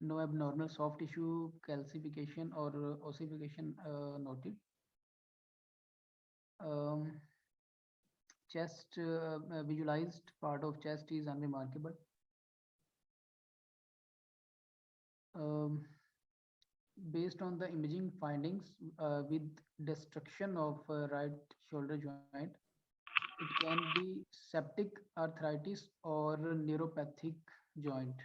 No abnormal soft tissue calcification or ossification noted. Chest visualized part of chest is unremarkable. Based on the imaging findings, with destruction of right shoulder joint, it can be septic arthritis or neuropathic joint.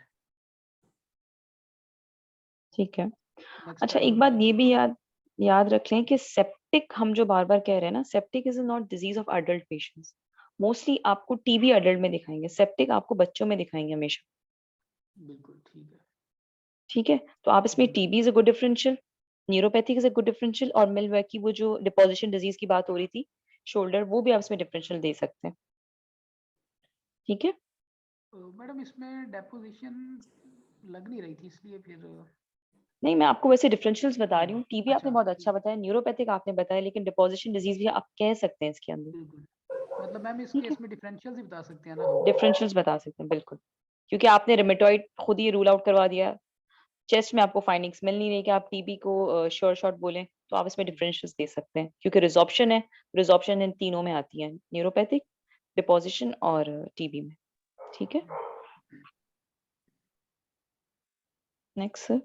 ठीक है, Next अच्छा slide एक would बात be ये भी याद याद रख लें कि सेप्टिक हम जो बार बार कह रहे हैं ना, septic is not disease of adult patients. Mostly आपको टीबी अडल्ट में दिखाएंगे, सेप्टिक आपको बच्चों में दिखाएंगे हमेशा। बिल्कुल ठीक है। ठीक है, तो आप इसमें TB is a good differential, neuropathic is a good differential, और मिलवैकी वो जो डिपोजिशन डिजीज की बात हो रही थी शोल्डर, वो भी आप इसमें डिफरेंशियल दे सकते हैं। ठीक है, मैडम इसमें डेपोजिशन लग नहीं रही थी, इसलिए फिर नहीं मैं आपको वैसे डिफरेंशियल्स बता रही हूँ। टीबी आपने अच्छा बहुत अच्छा बताया, न्यूरोपैथिक आपने बताया, लेकिन डिपोजिशन डिजीज भी आप कह सकते हैं इसके अंदर। बिल्कुल, मतलब मैम इस ठीक है, केस में डिफरेंशियल ही बता सकते हैं ना हम। डिफरेंशियल्स बता सकते हैं बिल्कुल, क्योंकि आपने रिमेटॉइड खुद ही रूल आउट करवा दिया। चेस्ट में आपको फाइंडिंग्स मिल नहीं रही कि आप टीबी को श्योर शॉट बोलें, तो आप इसमें डिफरेंशियल्स दे सकते हैं, क्योंकि रिजॉर्प्शन है। रिजॉर्प्शन इन तीनों में आती है, न्यूरोपैथिक, डिपोजिशन और टीबी में। ठीक है, नेक्स्ट सर।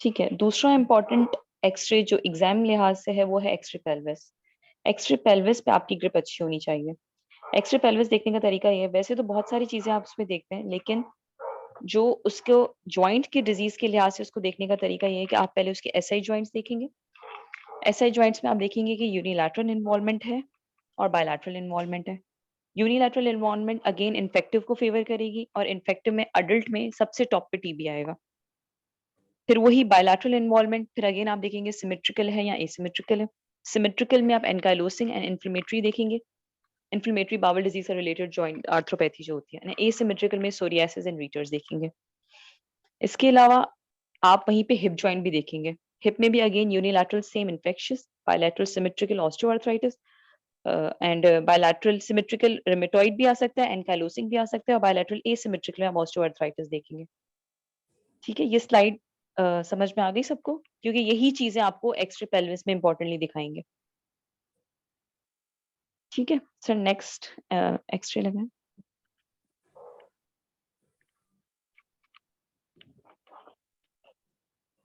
ठीक है, दूसरा इंपॉर्टेंट एक्सरे जो एग्जाम लिहाज से है वो है एक्सरे पेल्विस। एक्सरे पेल्विस पे आपकी ग्रिप अच्छी होनी चाहिए। एक्सरे पेल्विस देखने का तरीका ये है, वैसे तो बहुत सारी चीजें आप उसमें देखते हैं, लेकिन जो उसको जॉइंट की डिजीज के लिहाज से उसको देखने का तरीका ये है कि आप पहले उसके एसआई जॉइंट्स देखेंगे। एसआई जॉइंट्स में आप देखेंगे कि यूनिलैटरल इन्वॉल्वमेंट है और बायलैटरल इन्वॉल्वमेंट है। यूनिलैटरल इन्वॉल्वमेंट अगेन इन्फेक्टिव को फेवर करेगी, और इन्फेक्टिव में अडल्ट में सबसे टॉप पे टीबी आएगा। फिर वही बायलैटरल इन्वॉल्वमेंट, फिर अगेन आप देखेंगे सिमेट्रिकल है या एसिमेट्रिकल है। सिमेट्रिकल में आप एनकाइलोसिंग एंड इन्फ्लेमेटरी देखेंगे, इन्फ्लेमेटरी बाउल डिजीज से रिलेटेड जॉइंट आर्थ्रोपैथी जो होती है, एसिमेट्रिकल में सोरियासिस एंड रीटर्स देखेंगे। इसके अलावा आप वहीं पे हिप जॉइंट भी देखेंगे, हिप में भी again unilateral same infectious, bilateral symmetrical osteoarthritis and bilateral symmetrical rheumatoid भी आ सकता है, एनकाइलोसिंग भी आ सकता है, और बायलैटरल एसिमेट्रिकल में आप ऑस्टियोआर्थराइटिस देखेंगे। ठीक है, ये स्लाइड समझ में आ गई सबको, क्योंकि यही चीजें आपको एक्सरे पेल्विस में इंपॉर्टेंटली दिखाएंगे। ठीक है सर, नेक्स्ट एक्सरे लगाएं।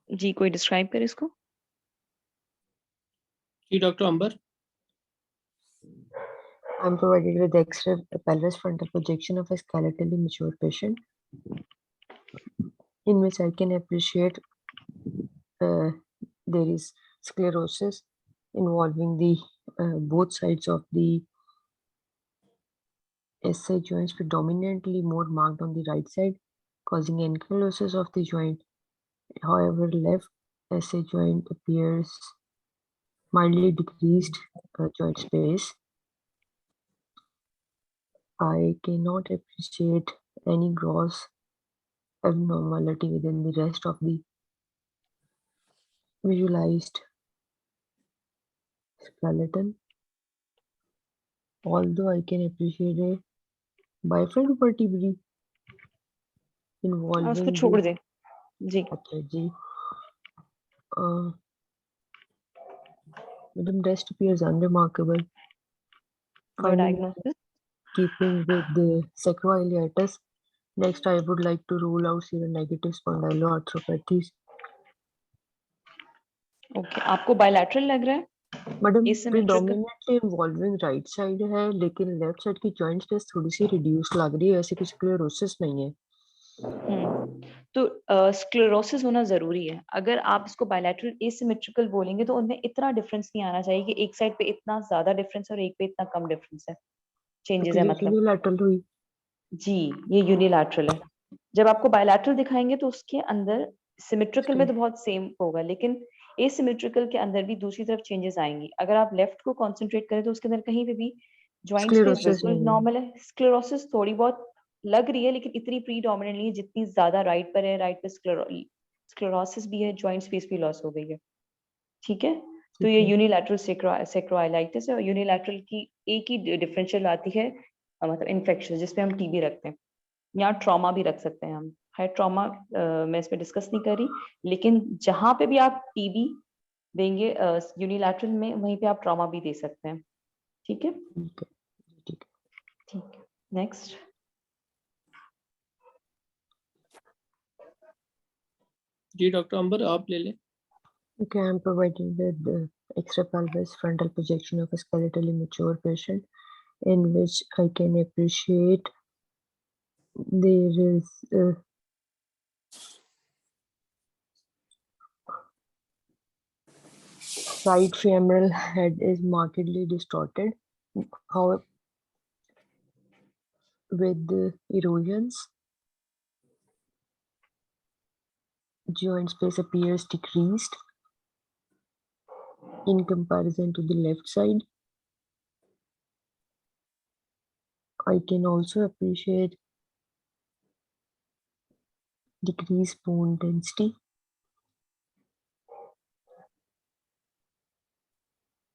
जी, कोई डिस्क्राइब करे इसको। जी doctor Amber. I'm provided with X-ray pelvis frontal projection of a skeletally mature patient, in which I can appreciate there is sclerosis involving the both sides of the SA joints, predominantly more marked on the right side, causing ankylosis of the joint. However, left SA joint appears mildly decreased joint space. I cannot appreciate any gross abnormality within the rest of the visualized skeleton, although I can appreciate a bifid vertebrae उसको involving छोड़ दें। जी, अच्छा जी, Madam, rest appears unremarkable. your Finding diagnosis। keeping with the sacroiliitis. Next, I would like to rule out seronegative spondyloarthropathies. Okay, आपको bilateral लग रहा है, madam asymmetrical। Predominantly involving right side है, लेकिन लेफ्ट साइड की जॉइंट स्पेस थोड़ी सी reduce लग रही है, ऐसी कुछ स्क्लेरोसिस नहीं है। तो स्क्लेरोसिस होना जरूरी है। अगर आप इसको बायलैटरल एसिमेट्रिकल बोलेंगे तो उनमें इतना डिफरेंस नहीं आना चाहिए कि एक साइड पे इतना ज्यादा डिफरेंस है और एक पे इतना कम डिफरेंस है, चेंजेस है मतलब। यूनिलैटरल हुई जी, ये यूनिलैटरल है। जब आपको बायलैटरल दिखाएंगे तो उसके अंदर सिमेट्रिकल में तो बहुत सेम होगा, लेकिन एसिमेट्रिकल के अंदर भी दूसरी तरफ चेंजेस आएंगी। अगर आप लेफ्ट को कंसंट्रेट करें तो उसके अंदर कहीं पे भी जॉइंट स्पेस स्क्लेरोसिस बिल्कुल नहीं है। नॉर्मल है। स्क्लेरोसिस थोड़ी बहुत लग रही है, लेकिन इतनी प्रीडोमिनेंटली है जितनी ज्यादा राइट पर है। राइट पे स्क्लेरोसिस भी है, जॉइंट स्पेस भी लॉस हो गई है। ठीक है, तो ये यूनिलैटरल सेक्रोआइलाइटिस है, और यूनिलैटरल की एक ही डिफरेंशियल आती है मतलब इन्फेक्शन, जिसपे हम टीबी रखते हैं, या ट्रॉमा भी रख सकते हैं हम। है ट्रॉमा मैं इस पे डिस्कस नहीं करी, लेकिन जहां पे भी आप टीबी देंगे यूनिलैटरल में, वहीं पे आप ट्रॉमा भी दे सकते हैं। ठीक है, ठीक है, नेक्स्ट। जी डॉक्टर अंबर आप ले लें। Okay, I'm provided with the X-ray pelvis frontal projection of a skeletally mature patient, in which I can appreciate there is right femoral head is markedly distorted, however, with the erosions, joint space appears decreased in comparison to the left side. I can also appreciate decreased bone density.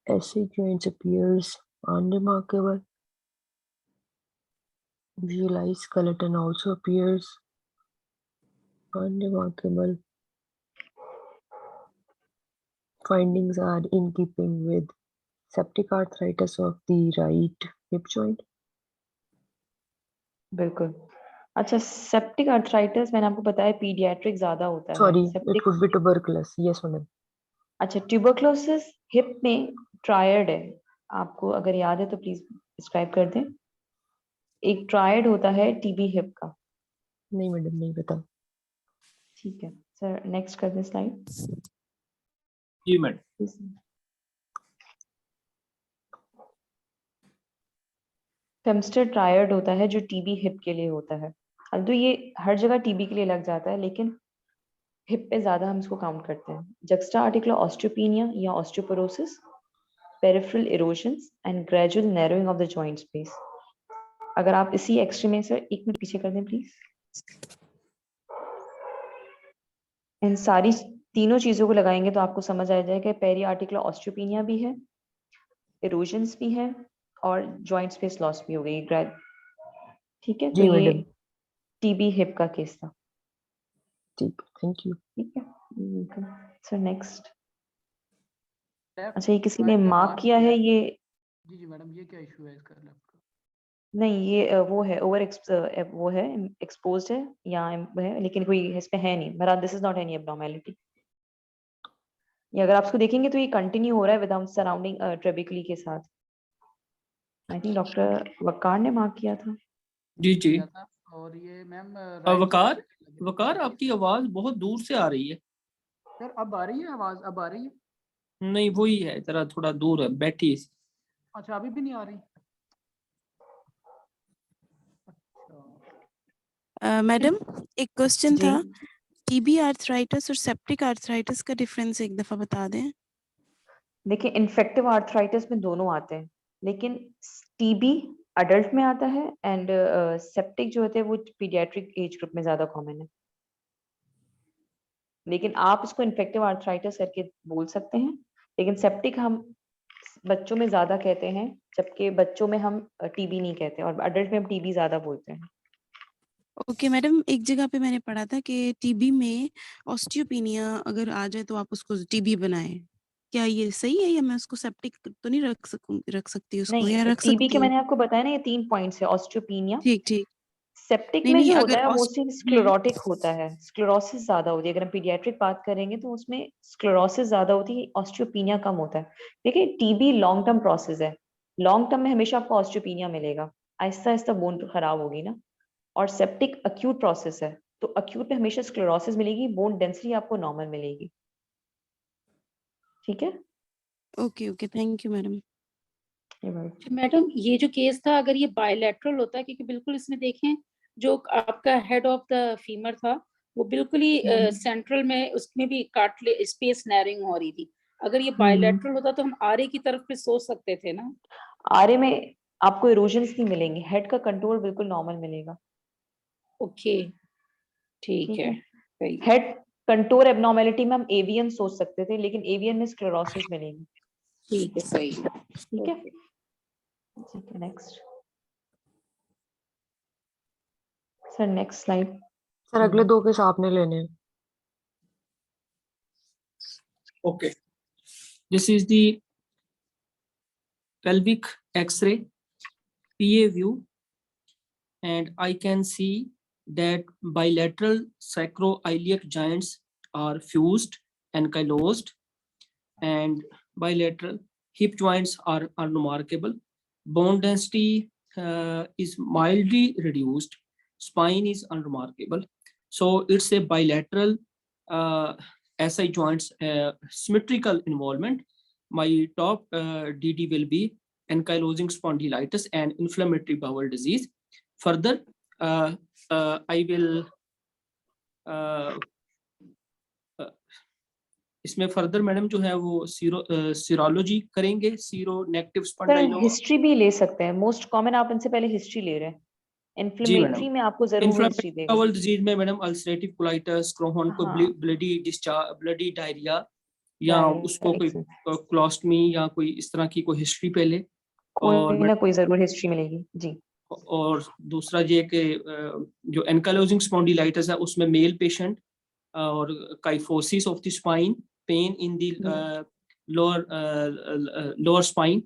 SA joints appears unremarkable. Visualized skeleton also appears unremarkable. Findings are in keeping with septic arthritis of the right hip joint. बिल्कुल। अच्छा, septic arthritis मैंने आपको बताया paediatric ज्यादा होता है। Sorry, septic, it would be tuberculosis. Yes, madam. अच्छा, tuberculosis hip में ट्रायड है, आपको अगर याद है तो प्लीज डिस्क्राइब कर दें। एक ट्रायड होता है टीबी हिप का। नहीं मैडम, नहीं पता। ठीक है सर, नेक्स्ट कर दें स्लाइड। जी मैडम। फेमस्टर ट्रायड होता है जो टीबी हिप के लिए होता है। अब तो ये हर जगह टीबी के लिए लग जाता है, लेकिन हिप पे ज्यादा हम इसको काउंट करते हैं। जक्स्ट्रा आर्टिकुलर ऑस्टियोपेनिया या osteoporosis, peripheral erosions and gradual narrowing of the joint space. अगर आप इसी एक्सरे में सर 1 मिनट पीछे कर दें प्लीज। इन सारी तीनों चीजों को लगाएंगे तो आपको समझ आ जाएगा पेरी आर्टिकुलर ऑस्टियोपेनिया भी है, इरोजन्स भी है और जॉइंट स्पेस लॉस भी हो गई। ठीक है, तो जी ये मैडम। टीबी हिप का केस था। ठीक, थैंक यू। ठीक है, सर नेक्स्ट। लेफ्ट अच्छा, ये किसी ने राइट का मार्क किया है ये? जी जी मैडम, ये क्या इशू है इसका लेफ्ट का? नहीं, ये वो है ओवर वो है एक्सपोज्ड है या वो है, लेकिन कोई इस पे है नहीं। But this is not any abnormality. ये अगर आप इसको देखेंगे तो ये कंटिन्यू हो रहा है विदाउट सराउंडिंग ट्रेबिकली के साथ। आई थिंक डॉक्टर वकार ने मार्क किया था। जी जी। किया था। और ये मैम राइट वकार, वकार आपकी आवाज बहुत दूर से आ रही है। सर अब आ रही है आवाज? अब आ रही है? नहीं, वही है, जरा थोड़ा दूर है बैठी। अच्छा, अभी भी नहीं आ रही? मैडम एक क्वेश्चन जी। था, टीबी आर्थराइटिस और सेप्टिक आर्थराइटिस का डिफरेंस एक दफा बता दें। देखिए, इन्फेक्टिव आर्थराइटिस में दोनों आते हैं, लेकिन टीबी अडल्ट में आता है एंड सेप्टिक जो होते हैं वो पीडियाट्रिक एज ग्रुप में ज्यादा कॉमन है। लेकिन आप इसको इन्फेक्टिव आर्थराइटिस करके बोल सकते हैं, लेकिन सेप्टिक हम बच्चों में ज्यादा कहते हैं, जबकि बच्चों में हम टीबी नहीं कहते और अडल्ट में हम टीबी ज्यादा बोलते हैं। ओके मैडम, एक जगह पे मैंने पढ़ा था कि टीबी में ऑस्टियोपेनिया अगर आ जाए तो आप उसको टीबी बनाएं। क्या ये सही है या मैं उसको सेप्टिक तो नहीं रख सकती उसको, नहीं, या रख टीबी सकती के हूँ? मैंने आपको बताया ना, ये 3 पॉइंट्स है। ऑस्टियोपेनिया, ठीक ठीक। सेप्टिक नहीं में नहीं, जो होता अगर है मोस्टली स्क्लेरोटिक होता है, स्क्लेरोसिस ज्यादा होती है। अगर हम पीडियाट्रिक बात करेंगे तो उसमें स्क्लेरोसिस ज्यादा होती है, ऑस्टियोपेनिया कम होता है। देखिए, टीबी लॉन्ग टर्म प्रोसेस है, लॉन्ग टर्म में हमेशा आपको ऑस्टियोपेनिया मिलेगा, आहिस्ता आहिस्ता बोन खराब होगी ना। और सेप्टिक अक्यूट प्रोसेस है, तो अक्यूट में हमेशा स्क्लेरोसिस मिलेगी, बोन डेंसिटी आपको नॉर्मल मिलेगी। ठीक है, okay okay, thank you madam. Madam ये जो केस था, अगर ये बायलैटरल होता है, क्योंकि बिल्कुल इसमें देखें जो आपका हेड ऑफ द फीमर था वो बिल्कुल ही सेंट्रल में, उसमें भी कार्टिलेज स्पेस नैरिंग हो रही थी। अगर ये बायलैटरल होता तो हम आरे की तरफ पे सोच सकते थे ना। आरे में आपको इरोजन्स नहीं मिलेंगे, हेड का कंट्रोल बिल्कुल नॉर्मल मिलेगा। ओके, ठीक है। हेड कंटूर एब्नॉर्मेलिटी में हम एवियन सोच सकते थे, लेकिन एवियन में स्क्लेरोसिस मिलेगी। ठीक है, सही है। ठीक है, ठीक है, next sir, next slide. Sir अगले 2 केस आपने लेने हैं। Okay, this is the pelvic X-ray PA view, and I can see that bilateral sacroiliac joints are fused, ankylosed, and bilateral hip joints are unremarkable. Bone density is mildly reduced. Spine is unremarkable. So it's a bilateral SI joints symmetrical involvement. My top DD will be ankylosing spondylitis and inflammatory bowel disease. Further, I will इसमें further madam जो है वो serology करेंगे, sero negative स्पॉन्डिलोमा। History भी ले सकते हैं, most common आप इनसे पहले हिस्ट्री ले रहे हैं। इन्फ्लेमेटरी में आपको जरूर हिस्ट्री देगा। बाउल डिजीज में मैडम अल्सरेटिव कोलाइटिस, क्रोहन को ब्लडी डिस्चार्ज, ब्लडी डायरिया, या उसको कोई क्लोस्टमी या कोई इस तरह की कोई हिस्ट्री पहले, कोई ना कोई जरूर हिस्ट्री मिलेगी जी। और दूसरा ये कि जो एनकालोजिंग स्पॉन्डिलाइटिस है उसमें मेल पेशेंट और kyphosis of the spine, pain in the lower spine.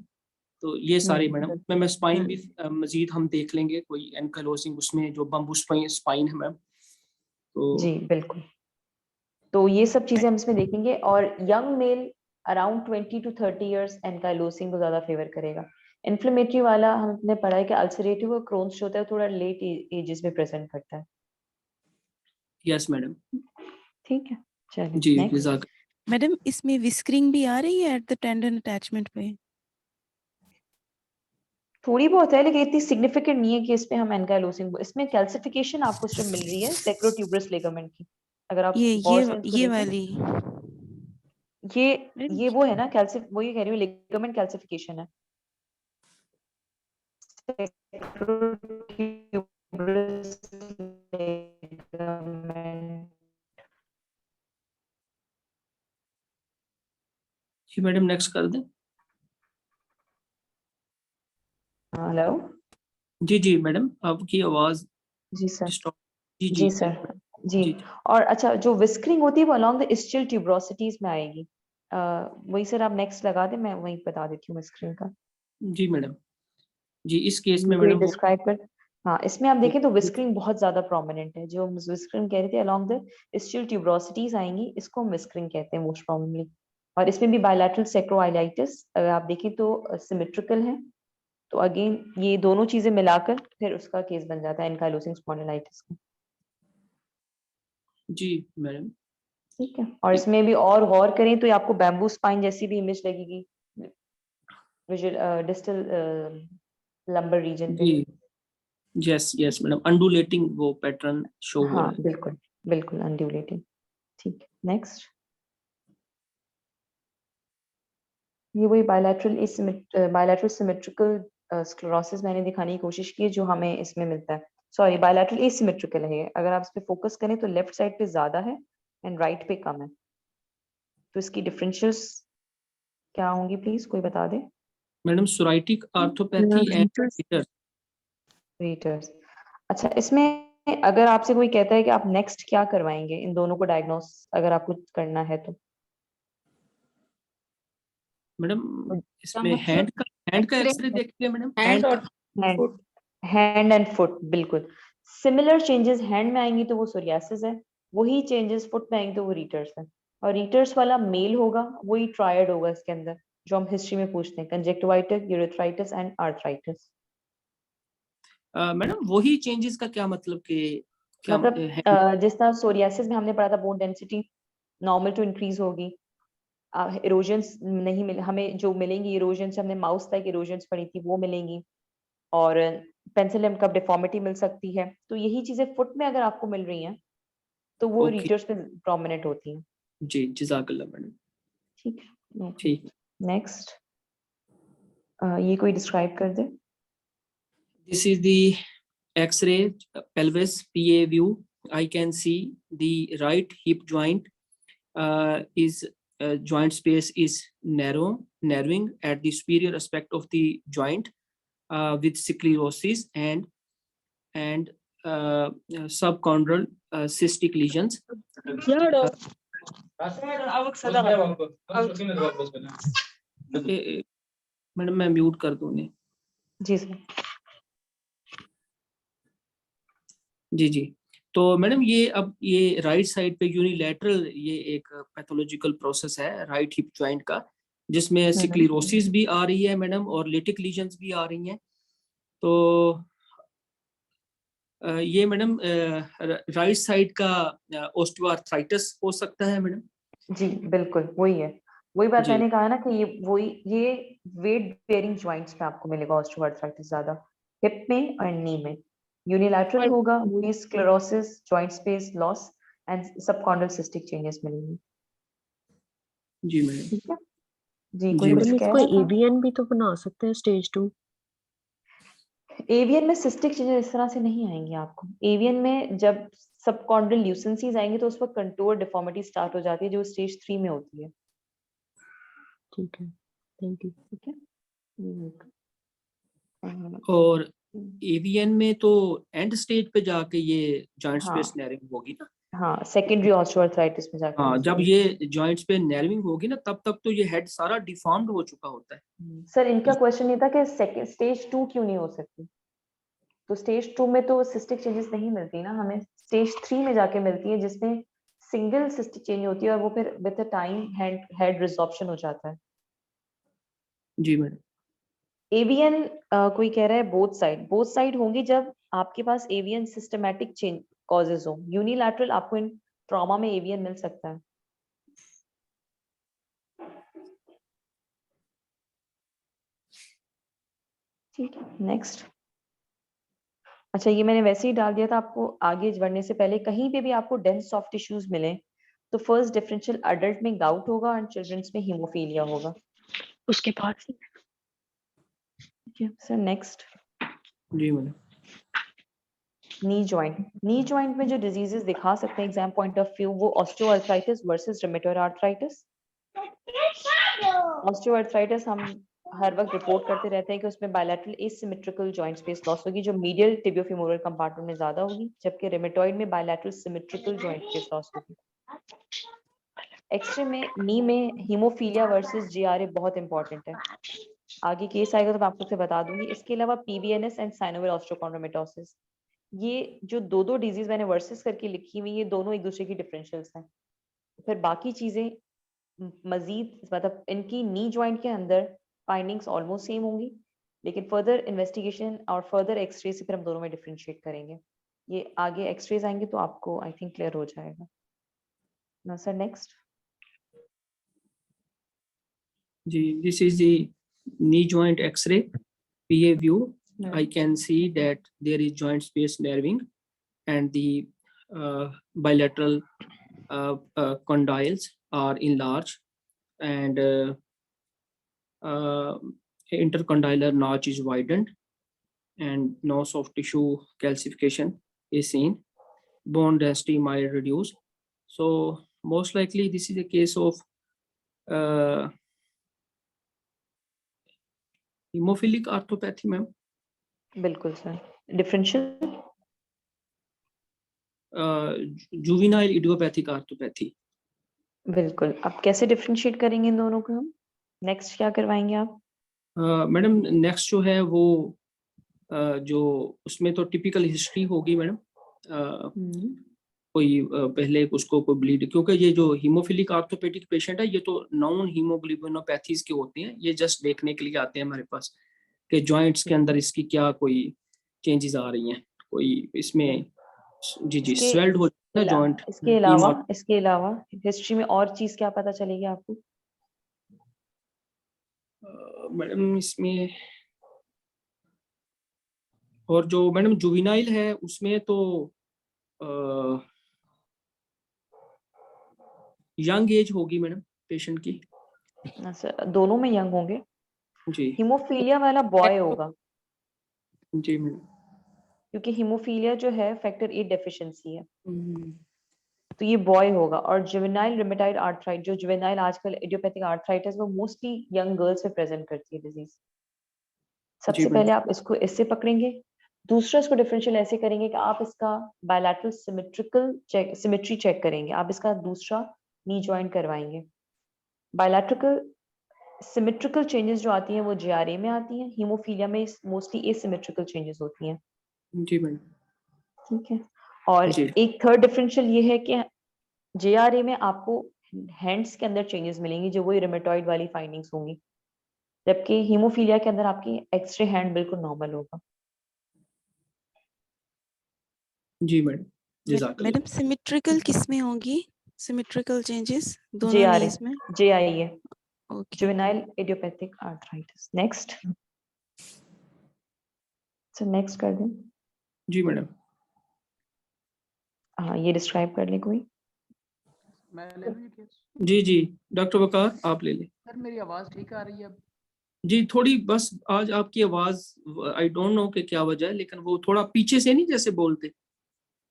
तो ये सारे मैडम मैं स्पाइन भी मजीद हम देख लेंगे, कोई एनकालोजिंग उसमें जो बम्बू स्पाइन है मैम। तो जी बिल्कुल, तो ये सब चीजें हम इसमें देखेंगे। और young male around 20 to 30 years ankylosing को ज्यादा फेवर करेगा। इन्फ्लेमेटरी वाला हमने पढ़ा है कि अल्सरेटिव और क्रोन्स जो होता है थोड़ा लेट एजेस में प्रेजेंट करता है। यस मैडम, ठीक है, चलिए जी नेक्स्ट। मैडम इसमें विस्करिंग भी आ रही है एट द टेंडन अटैचमेंट पे? थोड़ी बहुत है, लेकिन इतनी सिग्निफिकेंट नहीं है कि इस पे हम एनकाइलोसिंग। इसमें कैल्सिफिकेशन आपको सिर्फ मिल रही है सैक्रोट्यूबरस लिगामेंट की। अगर आप ये गौर से इसको ये देखें, वाली ये वो है ना कैल्सिफ, वो ये कह रही हूँ लिगामेंट कैल्सिफिकेशन है। Sacrotuberous ligament। जी मैडम नेक्स्ट कर दें। हेलो जी जी मैडम आपकी आवाज जी सर। डिस्टॉर्ट। जी जी जी सर जी। जी और अच्छा जो विस्करिंग होती है वो अलोंग द ischial tuberosities में आएगी। वही सर आप नेक्स्ट लगा दें, मैं वही बता देती हूँ विस्करिंग का। जी मैडम। जी इस केस ये में कोई मैडम वो डिस्क्राइब कर। हाँ इसमें आप देखें तो विस्करिंग बहुत ज्यादा प्रोमिनेंट है। जो विस्करिंग कह रहे थे अलोंग द ischial tuberosities आएंगी, इसको हम विस्करिंग कहते हैं मोस्ट प्रोबेबली। और इसमें भी बायलैटरल सेक्रोआइलाइटिस अगर आप देखें तो सिमेट्रिकल है। तो अगेन ये दोनों चीजें मिलाकर फिर उसका केस बन जाता है एनकाइलोसिंग स्पॉन्डिलाइटिस का। जी मैडम। ठीक है। और इसमें भी और गौर करें तो ये आपको बैम्बू स्पाइन जैसी भी इमेज लगेगी डिस्टल लंबर रीजन पे। जी यस यस मैडम अंडुलेटिंग वो पैटर्न शो हो हाँ रहा है। बिल्कुल बिल्कुल अनड्यूलेटिंग। ठीक है नेक्स्ट। ये वही बायलैटरल सिमेट्रिकल स्क्लेरोसिस मैंने दिखाने की कोशिश की है जो हमें इसमें मिलता है। सॉरी बायलैटरल एसिमेट्रिकल है। अगर आप इस पे फोकस करें तो लेफ्ट साइड पे ज्यादा है एंड राइट पे कम है। तो इसकी डिफरेंशियल्स क्या होंगी प्लीज कोई बता दे। Madam psoriatic arthropathy and Reiter's. अच्छा इसमें अगर आपसे कोई कहता है कि आप नेक्स्ट क्या करवाएंगे इन दोनों को डायग्नोस अगर आपको करना है तो। मैडम इसका इसमें मतलब हैंड का एक्सरे एक्सरे देखेंगे मैडम हैंड और hand foot. Hand and foot बिल्कुल। सिमिलर चेंजेस हैंड में आएंगी तो वो सोरियासिस है। वही चेंजेस फुट में आएंगे तो वो रीटर्स है। और रीटर्स वाला मेल होगा वही ट्रायड होगा इसके अंदर जो हम हिस्ट्री में पूछते हैं conjunctivitis urethritis and arthritis. Madam वही चेंजेस का क्या मतलब कि क्या मतलब जिस तरह सोरियासिस में हमने पढ़ा था bone density normal to increase होगी। इरोजन्स नहीं मिले हमें, जो मिलेंगी इरोजन्स हमने माउस लाइक इरोजन्स पढ़ी थी वो मिलेंगी। और पेंसिलियम कप डिफॉर्मिटी मिल सकती है। तो यही चीजें फुट में अगर आपको मिल रही हैं तो वो ओके रीटर्स पे प्रोमिनेंट होती हैं। जी जज़ाकल्लाह मैडम। ठीक है ठीक नेक्स्ट। ये कोई डिस्क्राइब कर दे। This is the X-ray pelvis PA view. I can see the right hip joint is joint space is narrowing at the superior aspect of the joint with sclerosis and subchondral cystic lesions. Madam मैं mute कर दूंगी। जी sir. जी जी। तो madam ये अब ये right side पे unilateral ये एक पैथोलॉजिकल प्रोसेस है राइट हिप जॉइंट का जिसमें स्क्लेरोसिस भी आ रही है मैडम और लिटिक लीजन्स भी आ रही हैं। तो ये मैडम राइट साइड का ऑस्टियोआर्थराइटिस हो सकता है मैडम। जी बिल्कुल वही है। वही बात जी मैंने कहा ना कि ये वेट बेयरिंग जॉइंट्स पे आपको मिलेगा ऑस्टियोआर्थराइटिस ज्यादा हिप में और नी में। यूनिलैटरल होगा वही sclerosis joint space loss and subchondral cystic changes मिलेंगे। जी मैडम। ठीक है जी। जी कोई कुछ मैडम कह इसको रहा था। एवीएन भी तो बना सकते हैं स्टेज 2। एवियन में सिस्टिक चेंजेस इस तरह से नहीं आएंगे आपको। एवियन में जब सबकॉन्ड्रल ल्यूसेंसीज आएंगे तो उस वक्त कंटूर डिफॉर्मिटी स्टार्ट हो जाती है जो स्टेज 3 में होती है। ठीक है थैंक यू। ठीक है और एवीएन में तो एंड स्टेज पे जाके ये जॉइंट हाँ स्पेस नैरिंग होगी ना। हाँ सेकेंडरी ऑस्टियोआर्थराइटिस में जाकर हाँ जब होगी। ये जॉइंट्स पे नैरिंग होगी ना तब तक तो ये हेड सारा डिफॉर्म्ड हो चुका होता है। सर इनका क्वेश्चन ये था कि सेकंड स्टेज 2 क्यों नहीं हो सकती। तो स्टेज 2 में तो सिस्टिक चेंजेस नहीं मिलती ना, हमें स्टेज 3 में जाके मिलती है जिसमें सिंगल सिस्टिक चेंज होती है और वो फिर विद टाइम हेड रिजॉर्प्शन हो जाता है। जी मैडम। एवियन कोई कह रहा है बोथ साइड होंगी जब आपके पास एवियन सिस्टमैटिक चेंज कॉजेज हो। यूनिलैटरल आपको इन ट्रॉमा में एवियन मिल सकता है। ठीक है नेक्स्ट। अच्छा ये मैंने वैसे ही डाल दिया था आपको आगे बढ़ने से पहले कहीं पे भी आपको डेंस सॉफ्ट टिश्यूज मिले तो फर्स्ट डिफरेंशियल एडल्ट में गाउट होगा एंड चिल्ड्रंस में हीमोफीलिया होगा। उसके बाद सर नेक्स्ट जी मैडम। नी जॉइंट में जो डिजीजेस दिखा सकते हैं एग्जाम पॉइंट ऑफ व्यू वो osteoarthritis versus rheumatoid arthritis. Osteoarthritis हम हर वक्त रिपोर्ट करते रहते हैं कि उसमें bilateral asymmetrical joint space loss होगी जो मीडियल टिबियोफेमोरल कंपार्टमेंट में ज्यादा होगी, जबकि रूमेटॉइड में bilateral symmetrical joint space loss होगी। एक्सरे में नी में हीमोफीलिया वर्सेस जीआरए बहुत इंपॉर्टेंट है, आगे केस आएगा तो मैं आपको बता दूंगी। इसके अलावा पीवीएनएस एंड साइनोवियल ऑस्टियोकॉन्ड्रोमेटोसिस, ये जो दो डिजीज मैंने वर्सेस करके लिखी हुई, ये दोनों एक दूसरे की डिफरेंशियल्स हैं। फिर बाकी चीजें मजीद मतलब इनकी नी जॉइंट के अंदर फाइंडिंग्स ऑलमोस्ट सेम होंगी, लेकिन फर्दर इन्वेस्टिगेशन और फर्दर एक्सरे से फिर हम दोनों में डिफरेंशिएट करेंगे। ये आगे एक्सरेज आएंगे तो आपको आई थिंक क्लियर हो जाएगा ना सर। नेक्स्ट जी, this is the knee joint X-ray PA view. I can see that there is joint space narrowing and the bilateral condyles are enlarged and intercondylar notch is widened and no soft tissue calcification is seen. Bone density might reduce. So most likely this is a case of hemophilic arthropathy, ma'am. बिल्कुल sir. Differential juvenile idiopathic arthropathy. बिल्कुल। अब कैसे differentiate करेंगे इन दोनों को हम? Next क्या करवाएंगे आप? मैडम नेक्स्ट जो है वो जो उसमें तो टिपिकल हिस्ट्री होगी मैडम। कोई पहले उसको कोई ब्लीड, क्योंकि ये जो हीमोफिलिक आर्थोपेडिक पेशेंट है ये तो नॉन हीमोग्लोबिनोपैथीज के होते हैं, ये जस्ट देखने के लिए आते हैं हमारे पास कि जॉइंट्स के अंदर इसकी क्या कोई चेंजेस आ रही हैं, कोई इसमें जी स्वेल्ड हो जाता है जॉइंट। इसके अलावा हिस्ट्री में और चीज क्या पता चलेगी आपको? मैडम इसमें और जो मैडम जुवेनाइल है उसमें तो यंग एज होगी मैडम पेशेंट की। सर दोनों में यंग होंगे जी। हीमोफीलिया वाला बॉय होगा जी मैडम, क्योंकि हीमोफीलिया जो है फैक्टर 8 डेफिशिएंसी है तो ये बॉय होगा। और जुवेनाइल रूमेटॉइड आर्थराइट, जो जुवेनाइल आजकल इडियोपैथिक आर्थराइटिस वो मोस्टली यंग गर्ल्स में प्रेजेंट करती है डिजीज। सबसे पहले आप इसको इससे पकड़ेंगे, दूसरा इसको डिफरेंशियल ऐसे करेंगे कि आप इसका बायलैटरल सिमेट्री चेक करेंगे। आप इसका दूसरा नी जॉइंट करवाएंगे। बायलैटरल सिमेट्रिकल चेंजेस जो आती हैं वो जीआरए में आती हैं, हीमोफीलिया में मोस्टली एसिमेट्रिकल चेंजेस होती हैं। जी मैडम। ठीक है। और जी। एक थर्ड डिफरेंशियल ये है कि जेआरए में आपको हैंड्स के अंदर चेंजेस मिलेंगी जो वही रूमेटॉइड वाली फाइंडिंग्स होंगी, जबकि हीमोफीलिया के अंदर आपकी एक्सरे हैंड बिल्कुल नॉर्मल होगा। जी मैडम, जज़ाकल्लाह। मैडम सिमेट्रिकल किस में होंगी? सिमेट्रिकल चेंजेस दोनों जेआरए नीज में? जेआई है okay. Juvenile idiopathic arthritis. Next sir, next कर दें। जी मैडम। हाँ, ये डिस्क्राइब कर ले कोई। मैं ले लूं ये केस? जी डॉक्टर वकार आप ले लें। सर मेरी आवाज ठीक आ रही है अब? जी थोड़ी बस आज आपकी आवाज आई डोंट नो कि क्या वजह है, लेकिन वो थोड़ा पीछे से नहीं जैसे बोलते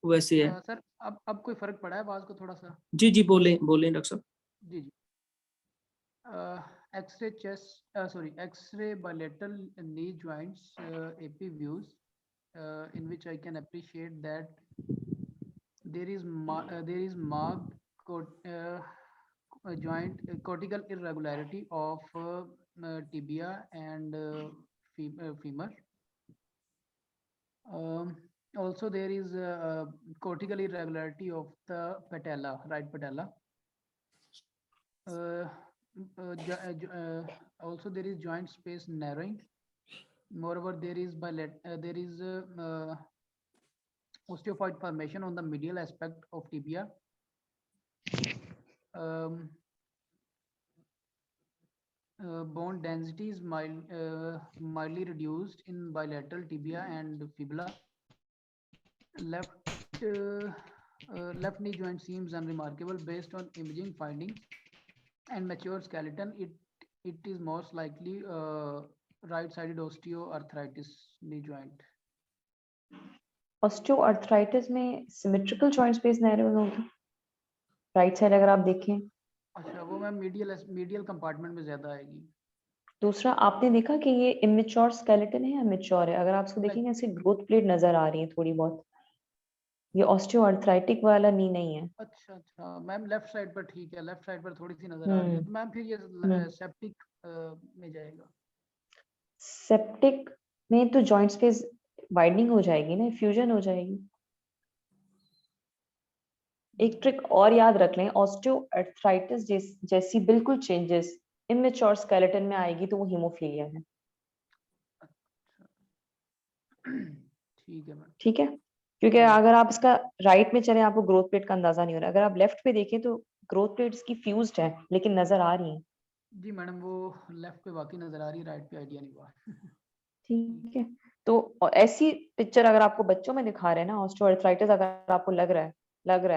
वैसे है। सर अब कोई फर्क पड़ा है आवाज को थोड़ा सा? जी बोलें डॉक्टर साहब। जी X-ray chest X-ray bilateral knee joints AP views in which I can appreciate that there is marked joint cortical irregularity of tibia and femur. Also there is cortical irregularity of the patella, right patella. Also there is joint space narrowing. Moreover, there is osteophyte formation on the medial aspect of tibia. Bone density is mildly reduced in bilateral tibia and fibula. Left left knee joint seems unremarkable based on imaging findings and mature skeleton. It is most likely right-sided osteoarthritis knee joint. Osteoarthritis में symmetrical joint space narrow होगी right side अगर आप देखें। अच्छा, वो ma'am medial compartment में ज्यादा आएगी। दूसरा आपने देखा कि ये इमेच्योर स्केलेटन है या मैच्योर है? अगर आप इसको देखेंगे ऐसे ग्रोथ प्लेट नजर आ रही है थोड़ी बहुत। ये ऑस्टियोआर्थराइटिक वाला नी नहीं है। अच्छा अच्छा मैम, लेफ्ट साइड पर ठीक है, लेफ्ट साइड पर थोड़ी सी नजर आ रही है, तो मैम फिर ये सेप्टिक में जाएगा। सेप्टिक में तो जॉइंट स्पेस वाइडनिंग हो जाएगी ना, फ्यूजन हो जाएगी। एक ट्रिक और याद रख लें, ऑस्टियोआर्थराइटिस जैसी बिल्कुल चेंजेस इमेच्योर स्केलेटन में आएगी तो वो हीमोफीलिया है। ठीक है मैम। ठीक है, क्योंकि अगर आप इसका राइट में चले आपको ग्रोथ प्लेट का अंदाजा नहीं हो रहा। अगर आप लेफ्ट पे देखें तो ग्रोथ प्लेट्स की फ्यूज्ड है लेकिन नजर आ रही है। जी मैडम, वो लेफ्ट पे बाकी नजर आ रही है, राइट पे आइडिया नहीं हुआ। ठीक है, तो ऐसी पिक्चर अगर आपको बच्चों में दिखा रहे हैं ना ऑस्टियोआर्थराइटिस, अगर आपको लग रहा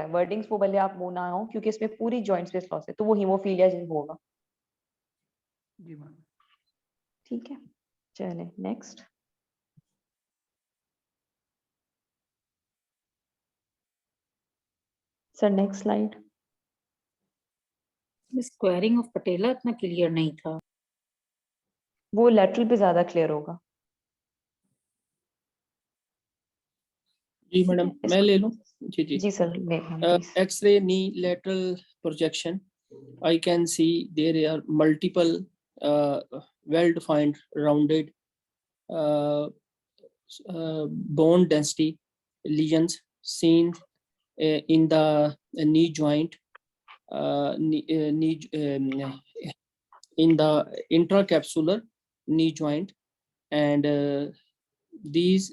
है वर्डिंग्स वो भले आप वो ना हो क्योंकि इसमें पूरी जॉइंट स्पेस लॉस है, तो वो हीमोफीलिया होगा। जी मैम। ठीक है, चले next. Sir next slide. Squaring of patella इतना क्लियर नहीं था। वो लेटरल पे ज्यादा क्लियर होगा। जी मैडम, मैं ले लूं? जी जी जी सर, ले please. X-ray knee lateral projection. I can see there are multiple well-defined rounded bone density lesions seen in the knee joint, in the intracapsular knee joint, and these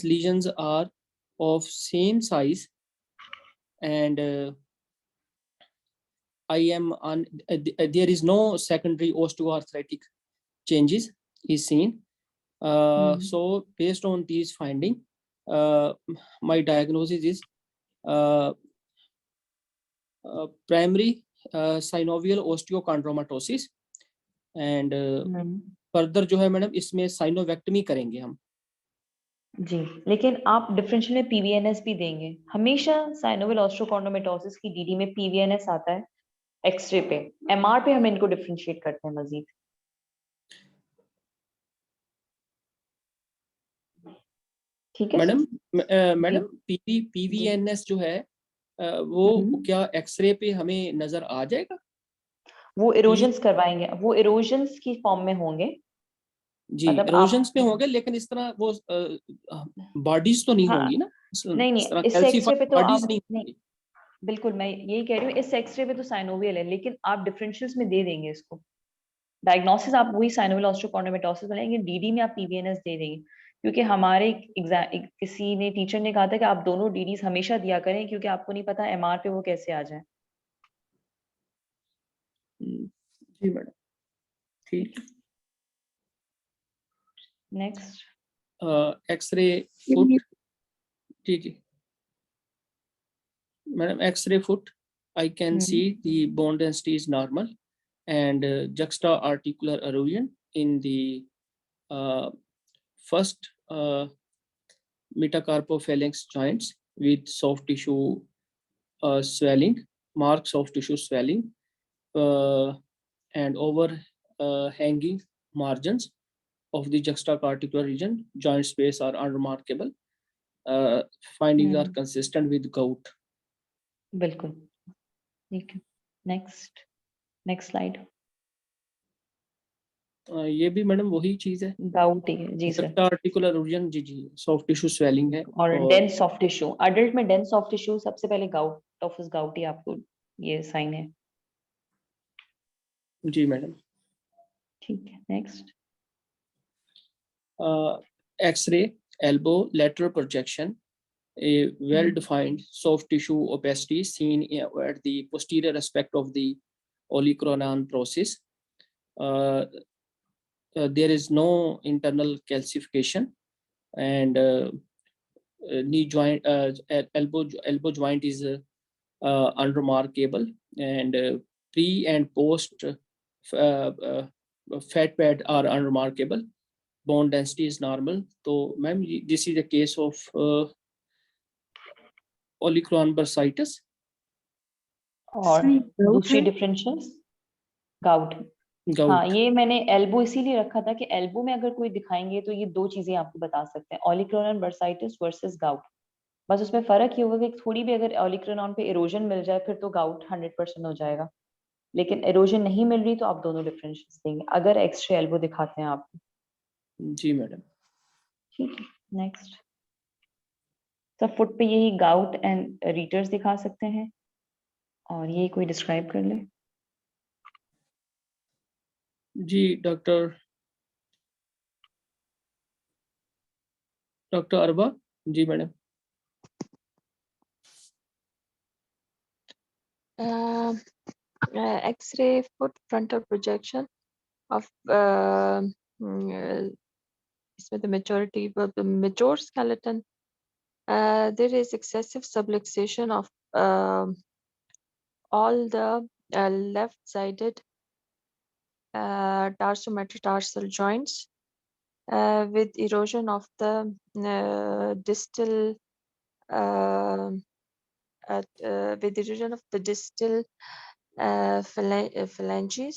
lesions are of same size, and I am on there is no secondary osteoarthritic changes is seen. So based on these finding, my diagnosis is primary synovial osteochondromatosis, and further जो है madam इसमें साइनोवेक्टमी करेंगे हम। जी, लेकिन आप differential में पीवीएनएस भी देंगे। हमेशा साइनोवियल ऑस्टियोकॉन्ड्रोमेटोसिस की डीडी में पीवीएनएस आता है एक्सरे पे, एमआर पे हम इनको डिफरेंशिएट करते हैं मजीद। ठीक है मैडम पीवीएनएस जो है वो क्या एक्सरे पे हमें नजर आ जाएगा? वो इरोजन्स करवाएंगे, वो इरोजन्स की फॉर्म में होंगे। जी, इरोजन्स पे होंगे, लेकिन इस तरह वो बॉडीज तो नहीं होंगी ना? नहीं, इस एक्सरे पे तो बॉडीज आप नहीं। बिल्कुल, मैं यही कह रही हूँ, इस एक्सरे पे तो साइनोवियल है, लेकिन आप डिफरेंशियल्स में दे देंगे इसको। डायग्नोसिस आप वही साइनोवियल ऑस्टियोकॉन्ड्रोमेटोसिस बनाएंगे, डीडी में आप पीवीएनएस दे देंगे। क्योंकि हमारे किसी ने टीचर ने कहा था कि आप दोनों डीडीज हमेशा दिया करें, क्योंकि आपको नहीं पता एमआर पे वो कैसे आ जाए। जी मैडम, ठीक। Next X-ray foot. जी जी madam, X-ray foot, I can see the bone density is normal, and juxta-articular erosion in the first metacarpophalanx joints with soft tissue swelling, marks of tissue swelling, and overhanging margins of the juxtacarticular region. Joint space are unremarkable. Findings are consistent with gout. बिल्कुल, ठीक है। Next slide. ये भी madam वही चीज है, gout है। जी sir, articular origin. जी जी soft tissue swelling है और डेंस सॉफ्ट टिश्यू। अडल्ट में डेंस सॉफ्ट टिश्यू सबसे पहले गाउट, टॉफस गाउटी आपको ये साइन है। जी मैडम, ठीक है। Next x-ray elbow lateral projection, a well-defined soft tissue opacity seen at the posterior aspect of the olecranon process. there is no internal calcification, and knee joint, elbow joint is unremarkable, and pre and post fat pad are unremarkable. Bone density is normal. So, ma'am, this is a case of olecranon bursitis. और sir, ये gout दूसरी है? Differentials gout. Gout. हाँ, ये मैंने elbow इसीलिए रखा था कि एल्बो में अगर कोई दिखाएंगे तो ये दो चीजें आपको बता सकते हैं, ओलिक्रोनन बर्साइटिस वर्सेस गाउट। बस उसमें फर्क ये होगा कि थोड़ी भी अगर ओलिक्रोनन पे इरोजन मिल जाए फिर तो गाउट 100% हो जाएगा, लेकिन इरोजन नहीं मिल रही तो आप दोनों डिफरेंशियल्स देंगे अगर एक्सरे एल्बो दिखाते हैं आप। जी मैडम। ठीक है, नेक्स्ट। सब फुट पे यही गाउट एंड रीटर्स दिखा सकते हैं, और ये कोई डिस्क्राइब कर ले। जी डॉक्टर अरबा। जी madam. X-ray foot frontal projection of इसमें the maturity of the mature skeleton. There is excessive subluxation of all the left-sided tarsometatarsal joints with erosion of the distal phalanges.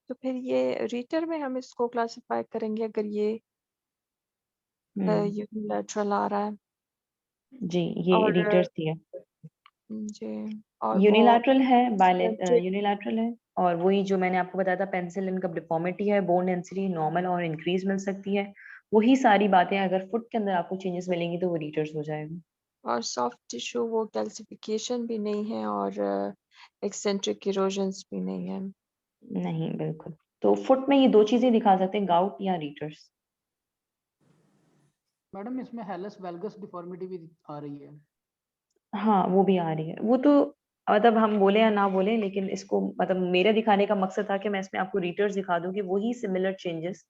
तो फिर ये रीटर में हम इसको क्लासिफाई करेंगे अगर ये यूनिलैटरल आ रहा है। जी, ये और रीटर्स ही है। जी, और यूनिलैटरल है, वो यूनिलैटरल है, और वही जो मैंने आपको बताया था पेंसिल इनकम डिफॉर्मिटी है, बोन डेंसिटी नॉर्मल और इंक्रीज मिल सकती है, वही सारी बातें अगर फुट के अंदर आपको चेंजेस मिलेंगी तो वो रीटर्स हो जाएगा। और सॉफ्ट टिश्यू वो कैल्सिफिकेशन भी नहीं है और एक्सेंट्रिक इरोजन्स भी नहीं है। नहीं, बिल्कुल। तो फुट में ये दो चीजें दिखा सकते हैं, गाउट या रीटर्स। मैडम इसमें हेलस वेल्गस डिफॉर्मिटी भी आ रही है। हाँ, वो भी आ रही है। वो तो मतलब हम बोले या ना बोले, लेकिन इसको मतलब मेरे दिखाने का मकसद था कि मैं इसमें आपको रीटर्स दिखा दूं कि वही सिमिलर चेंजेस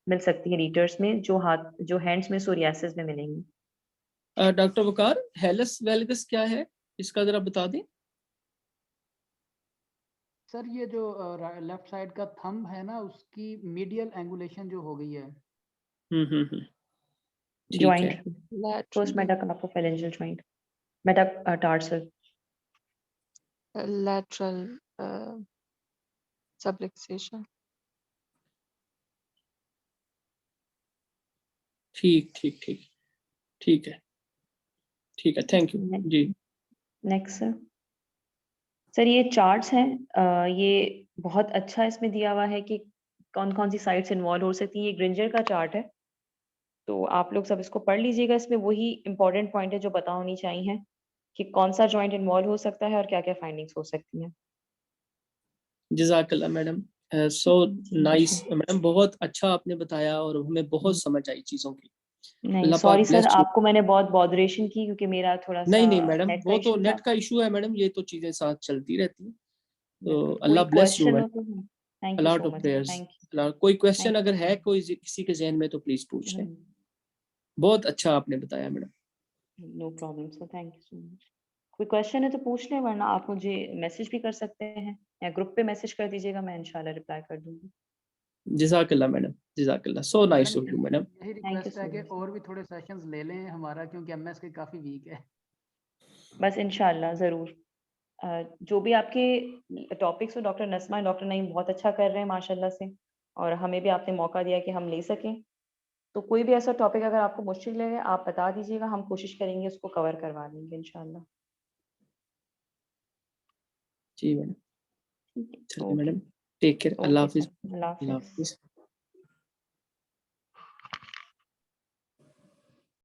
मिल सकती है रीटर्स में जो हैंड्स में सोरियासिस में मिलेंगी। डॉक्टर वकार, हेलस वेल्गस क्या है, इसका जरा बता दें। सर ये जो लेफ्ट साइड का थंब है ना, उसकी मीडियल एंगुलेशन जो हो गई है। ठीक जॉइंट, है। First metacarpophalangeal joint, metatarsal, lateral subluxation. ठीक ठीक ठीक ठीक है, ठीक है, थैंक यू जी। नेक्स्ट सर ये चार्ट्स हैं, ये बहुत अच्छा इसमें दिया हुआ है कि कौन कौन सी साइट्स इन्वॉल्व हो सकती है। ये ग्रिंजर का चार्ट है, तो आप लोग सब इसको पढ़ लीजिएगा। इसमें वही इंपॉर्टेंट पॉइंट है जो पता होनी चाहिए कि कौन सा जॉइंट इन्वॉल्व हो सकता है और क्या क्या फाइंडिंग्स हो सकती हैं। जज़ाकल्लाह मैडम, सो नाइस मैडम, बहुत अच्छा आपने बताया और हमें बहुत समझ आई चीज़ों की। नहीं, अल्लाह सॉरी पाक सर, ब्लेस यू। आपको मैंने बहुत बॉदरेशन की क्योंकि मेरा थोड़ा सा नहीं मैडम, नेट का वो तो इशू था। नेट का इशू है मैडम, ये तो चीज़ें साथ चलती रहती हैं। तो कोई अल्लाह ब्लेस यू क्वेश्चन हो मैडम। तो thank a you lot so of much sir, prayers. Thank you. कोई क्वेश्चन थैंक अगर है कोई किसी के जहन में तो प्लीज पूछ लें। यू। बहुत अच्छा आपने बताया madam. No problem sir, thank you so much. कोई क्वेश्चन है तो पूछ लें, वरना आप मुझे मैसेज भी कर सकते हैं या ग्रुप पे मैसेज कर दीजिएगा, मैं इंशाल्लाह रिप्लाई कर दूंगी। जज़ाकल्लाह मैडम, जज़ाकल्लाह, so nice of you madam. यही थैंक यू रिक्वेस्ट है सो कि मच। और भी थोड़े सेशंस ले लें हमारा, क्योंकि एमएस के काफी वीक है। बस इंशाल्लाह ज़रूर। जो भी आपके टॉपिक्स हो, डॉक्टर नस्मा डॉक्टर नईम बहुत अच्छा कर रहे हैं माशाल्लाह से, और हमें भी आपने मौका दिया कि हम ले सकें। तो कोई भी ऐसा टॉपिक अगर आपको मुश्किल लगे आप बता दीजिएगा, हम कोशिश करेंगे उसको कवर करवा देंगे इंशाल्लाह। जी मैडम, ठीक है, चलिए ओके मैडम, टेक केयर, अल्लाह ओके हाफिज। सर, अल्लाह अल्लाह हाफिज़। हाफिज।